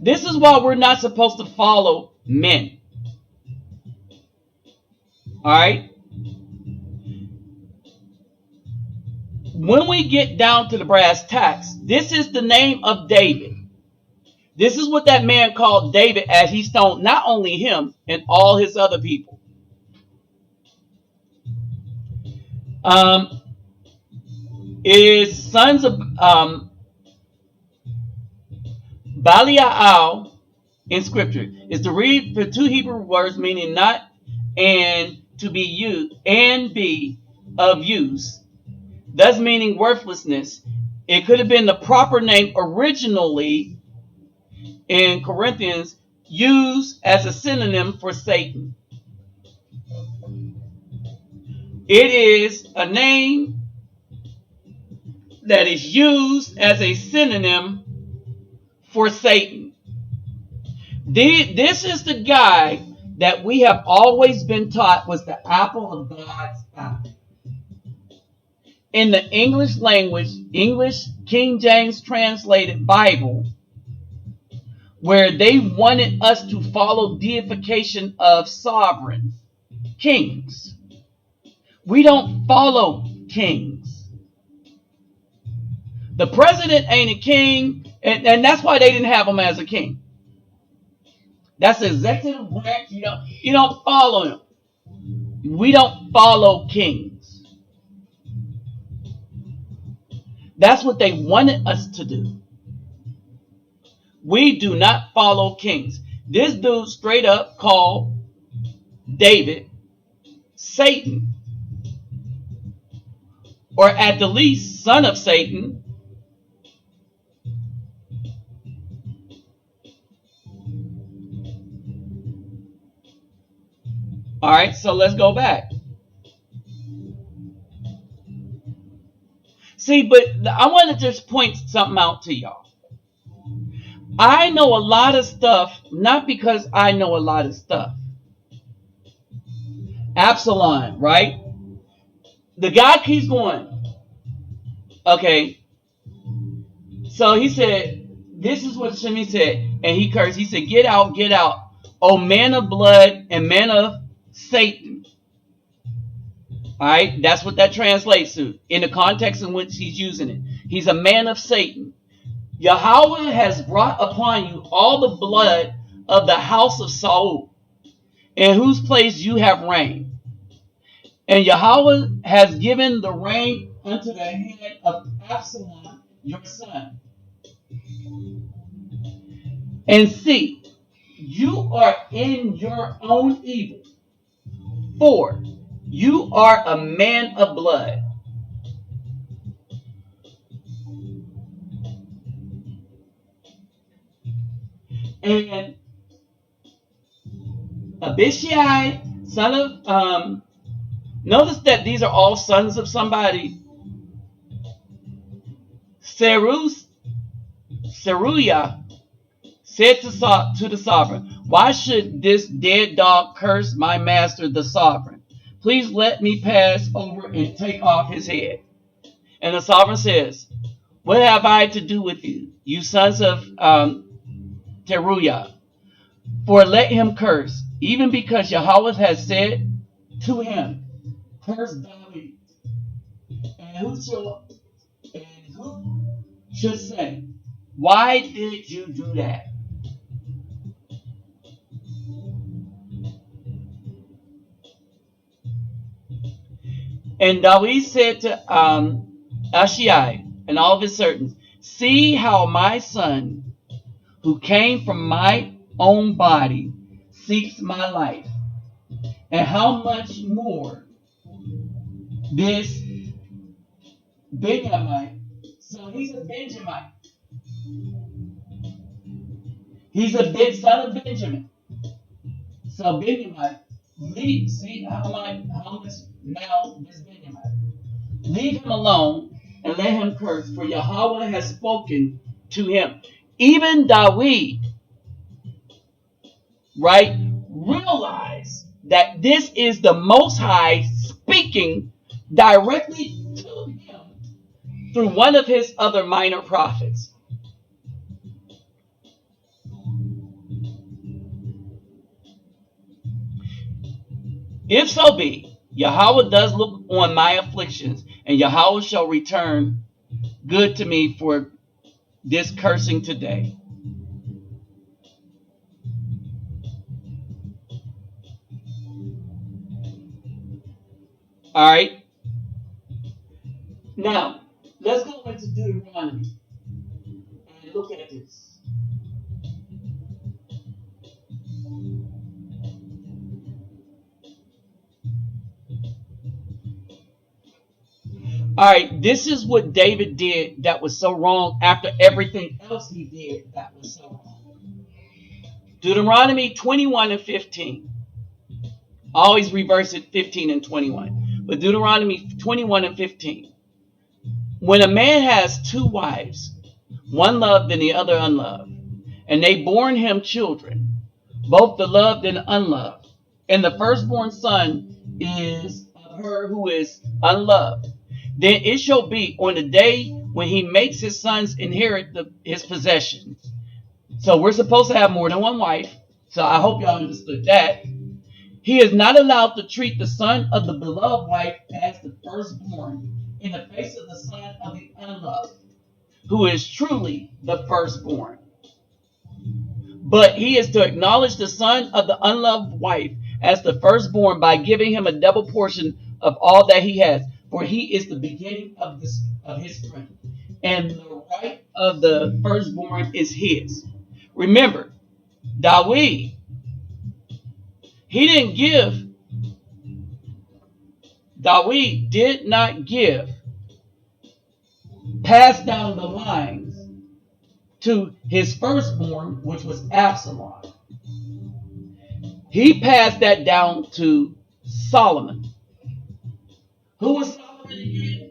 A: This is why we're not supposed to follow men. All right? When we get down to the brass tacks, this is the name of David. This is what that man called David as he stoned not only him and all his other people. Is sons of Balial in scripture is to read the two Hebrew words meaning not and to be used and be of use, thus meaning worthlessness. It could have been the proper name originally in Corinthians, used as a synonym for Satan. It is a name that is used as a synonym for Satan. This is the guy that we have always been taught was the apple of God's eye. In the English language, English King James translated Bible, where they wanted us to follow deification of sovereign kings. We don't follow kings. The president ain't a king, and that's why they didn't have him as a king. That's the executive branch. You don't follow him. We don't follow kings. That's what they wanted us to do. We do not follow kings. This dude straight up called David Satan, or at the least son of Satan. All right, so let's go back. See, but I want to just point something out to y'all. I know a lot of stuff, not because I know a lot of stuff. Absalom, right? The guy keeps going. Okay. So he said, this is what Shimei said, and he cursed. He said, get out, O man of blood and man of Satan. All right, that's what that translates to in the context in which he's using it. He's a man of Satan. Yahweh has brought upon you all the blood of the house of Saul, in whose place you have reigned. And Yahweh has given the reign unto the hand of Absalom, your son. And see, you are in your own evil, for you are a man of blood. And Abishai, son of, notice that these are all sons of somebody. Seruiah said to the sovereign, why should this dead dog curse my master, the sovereign? Please let me pass over and take off his head. And the sovereign says, what have I to do with you, you sons of Teruiah? For let him curse, even because Yahweh has said to him, curse David. And who should say, why did you do that? And David said to Ashai and all of his servants, see how my son, who came from my own body, seeks my life, and how much more this Benjamite. So he's a Benjamite. He's a big son of Benjamin. So Benjamite, leave. See how much now this Benjamite. Leave him alone and let him curse, for Yahweh has spoken to him. Even David, right, realize that this is the Most High speaking directly to him through one of his other minor prophets. If so be, Yahweh does look on my afflictions, and Yahweh shall return good to me for this cursing today. All right. Now, let's go into Deuteronomy and look at this. All right, this is what David did that was so wrong after everything else he did that was so wrong. Deuteronomy 21 and 15. Always reverse it 15 and 21. But Deuteronomy 21 and 15. When a man has two wives, one loved and the other unloved, and they born him children, both the loved and unloved, and the firstborn son is of her who is unloved, then it shall be on the day when he makes his sons inherit his possessions. So we're supposed to have more than one wife. So I hope y'all understood that. He is not allowed to treat the son of the beloved wife as the firstborn in the face of the son of the unloved, who is truly the firstborn. But he is to acknowledge the son of the unloved wife as the firstborn by giving him a double portion of all that he has, for he is the beginning of his strength, and the right of the firstborn is his. Remember, David, David did not pass down the lines to his firstborn, which was Absalom. He passed that down to Solomon. Who was Solomon again?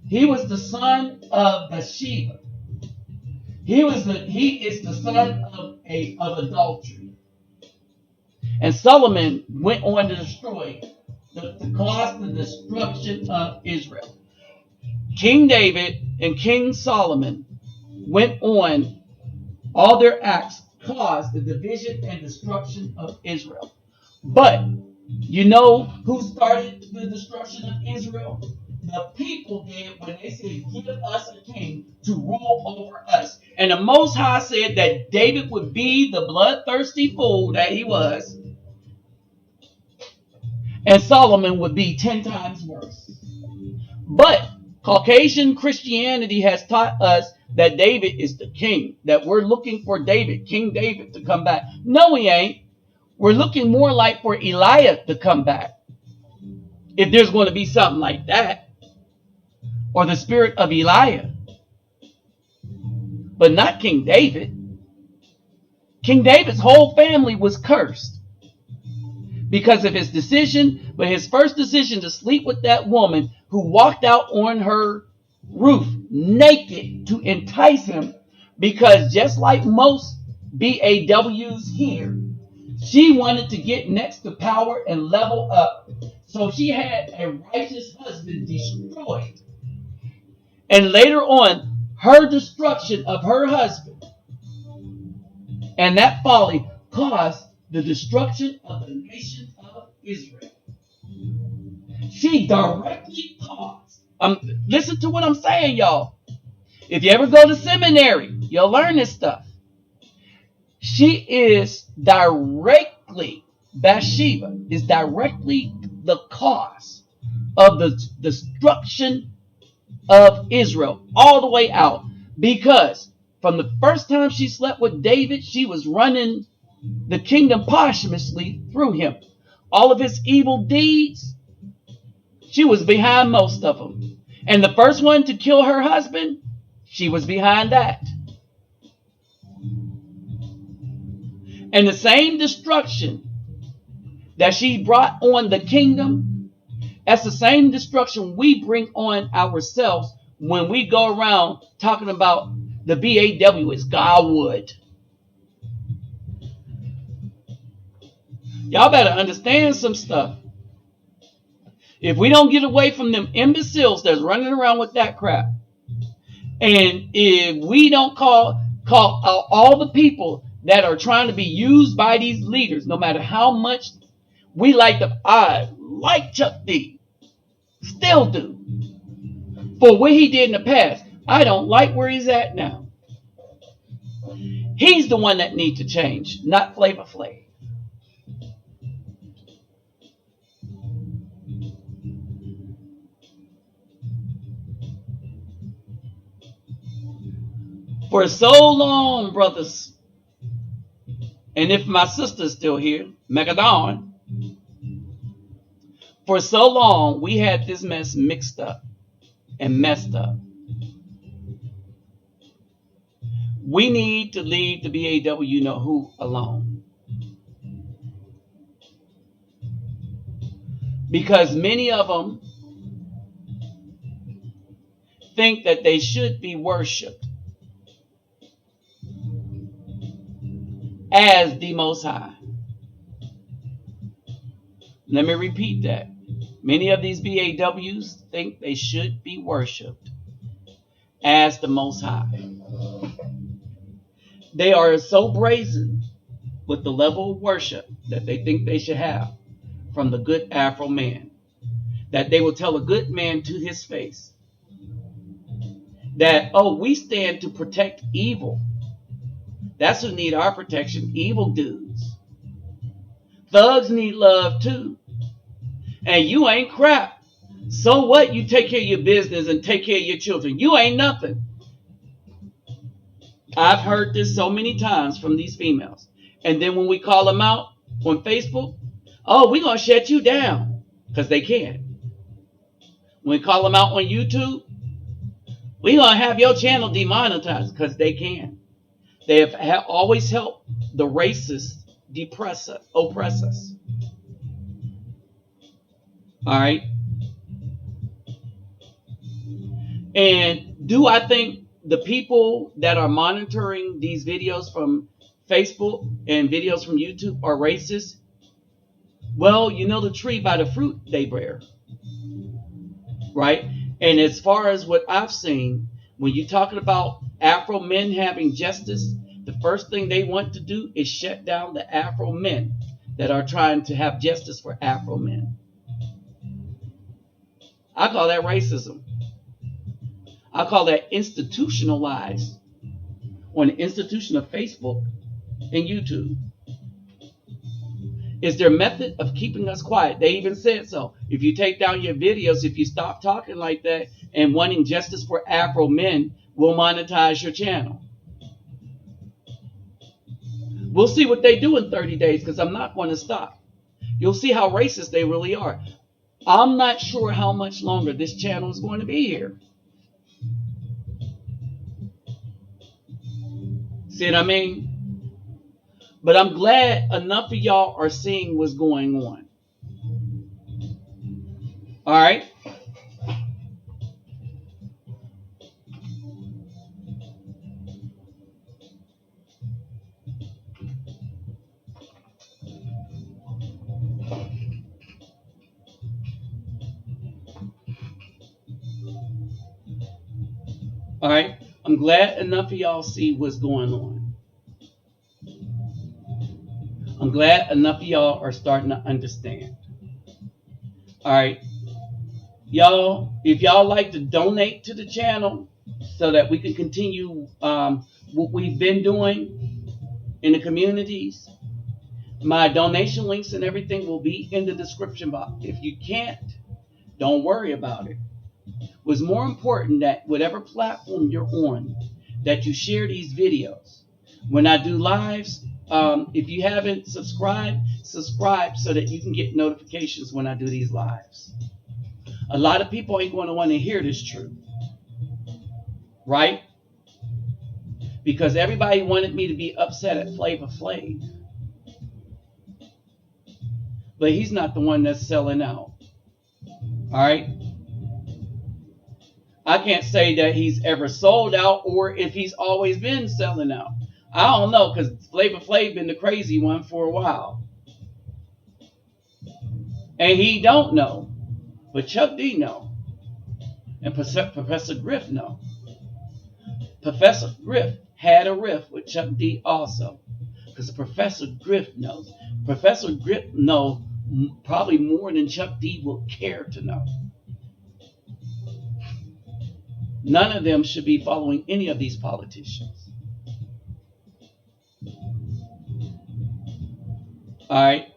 A: He was the son of Bathsheba. He is the son of adultery. And Solomon went on to destroy, to cause the destruction of Israel. King David and King Solomon went on, all their acts caused the division and destruction of Israel. But you know who started the destruction of Israel? The people did when they said, give us a king to rule over us. And the Most High said that David would be the bloodthirsty fool that he was, and Solomon would be 10 times worse. But Caucasian Christianity has taught us that David is the king, that we're looking for David, King David, to come back. No, we ain't. We're looking more like for Elijah to come back, if there's going to be something like that, or the spirit of Elijah, but not King David. King David's whole family was cursed because of his decision, but his first decision to sleep with that woman who walked out on her roof naked to entice him, because just like most BAWs here, she wanted to get next to power and level up. So she had a righteous husband destroyed. And later on, her destruction of her husband and that folly caused the destruction of the nation of Israel. She directly caused. Listen to what I'm saying, y'all. If you ever go to seminary, you'll learn this stuff. She is directly, Bathsheba is directly the cause of the destruction of Israel all the way out. Because from the first time she slept with David, she was running the kingdom posthumously through him. All of his evil deeds, she was behind most of them. And the first one to kill her husband, she was behind that. And the same destruction that she brought on the kingdom, that's the same destruction we bring on ourselves when we go around talking about the BAW is Godwood. Y'all better understand some stuff. If we don't get away from them imbeciles that's running around with that crap, and if we don't call out all the people that are trying to be used by these leaders, no matter how much we like them, I like Chuck D, still do, for what he did in the past. I don't like where he's at now. He's the one that needs to change, not Flava Flav. For so long, brothers, and if my sister's still here, Megadon, for so long we had this mess mixed up and messed up. We need to leave the BAW you know who alone. Because many of them think that they should be worshiped as the Most High. Let me repeat that. Many of these BAWs think they should be worshiped as the Most High. They are so brazen with the level of worship that they think they should have from the good Afro man, that they will tell a good man to his face that, oh, we stand to protect evil. That's who need our protection, evil dudes. Thugs need love too. And you ain't crap. So what? You take care of your business and take care of your children. You ain't nothing. I've heard this so many times from these females. And then when we call them out on Facebook, oh, we're going to shut you down, because they can. When we call them out on YouTube, we're going to have your channel demonetized, because they can. They have always helped the racists oppress us. All right? And do I think the people that are monitoring these videos from Facebook and videos from YouTube are racist? Well, you know the tree by the fruit they bear, right? And as far as what I've seen, when you're talking about Afro men having justice, the first thing they want to do is shut down the Afro men that are trying to have justice for Afro men. I call that racism. I call that institutionalized on the institution of Facebook and YouTube. Is their method of keeping us quiet. They even said so. If you take down your videos, if you stop talking like that and wanting justice for Afro men, we'll monetize your channel. We'll see what they do in 30 days, because I'm not going to stop. You'll see how racist they really are. I'm not sure how much longer this channel is going to be here. See what I mean? But I'm glad enough of y'all are seeing what's going on. All right? All right? I'm glad enough of y'all see what's going on. I'm glad enough of y'all are starting to understand. All right? Y'all, if y'all like to donate to the channel so that we can continue what we've been doing in the communities, my donation links and everything will be in the description box. If you can't, don't worry about it. What's more important, that whatever platform you're on, that you share these videos. When I do lives, if you haven't subscribed, subscribe so that you can get notifications when I do these lives. A lot of people ain't going to want to hear this truth, right? Because everybody wanted me to be upset at Flava Flav. But he's not the one that's selling out. All right? I can't say that he's ever sold out or if he's always been selling out. I don't know, because Flava Flav been the crazy one for a while. And he don't know. But Chuck D know. And Professor Griff know. Professor Griff had a riff with Chuck D also. Because Professor Griff knows. Professor Griff knows probably more than Chuck D will care to know. None of them should be following any of these politicians. All right?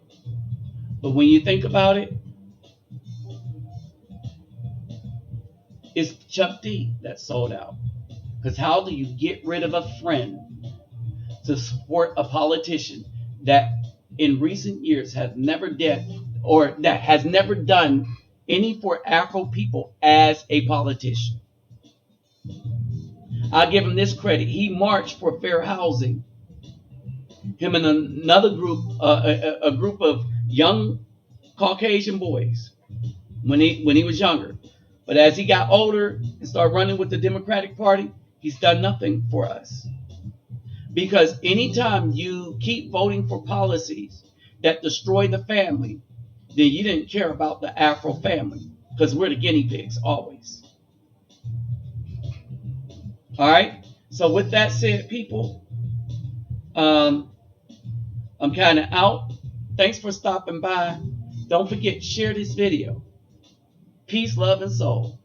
A: But when you think about it, it's Chuck D that sold out. Because how do you get rid of a friend to support a politician that in recent years has never did or that has never done any for Afro people as a politician? I'll give him this credit. He marched for fair housing. Him and another group, a group of young Caucasian boys when he was younger. But as he got older and started running with the Democratic Party, he's done nothing for us. Because anytime you keep voting for policies that destroy the family, then you didn't care about the Afro family. Because we're the guinea pigs always. All right. So with that said, people, I'm kind of out. Thanks for stopping by. Don't forget, share this video. Peace, love, and soul.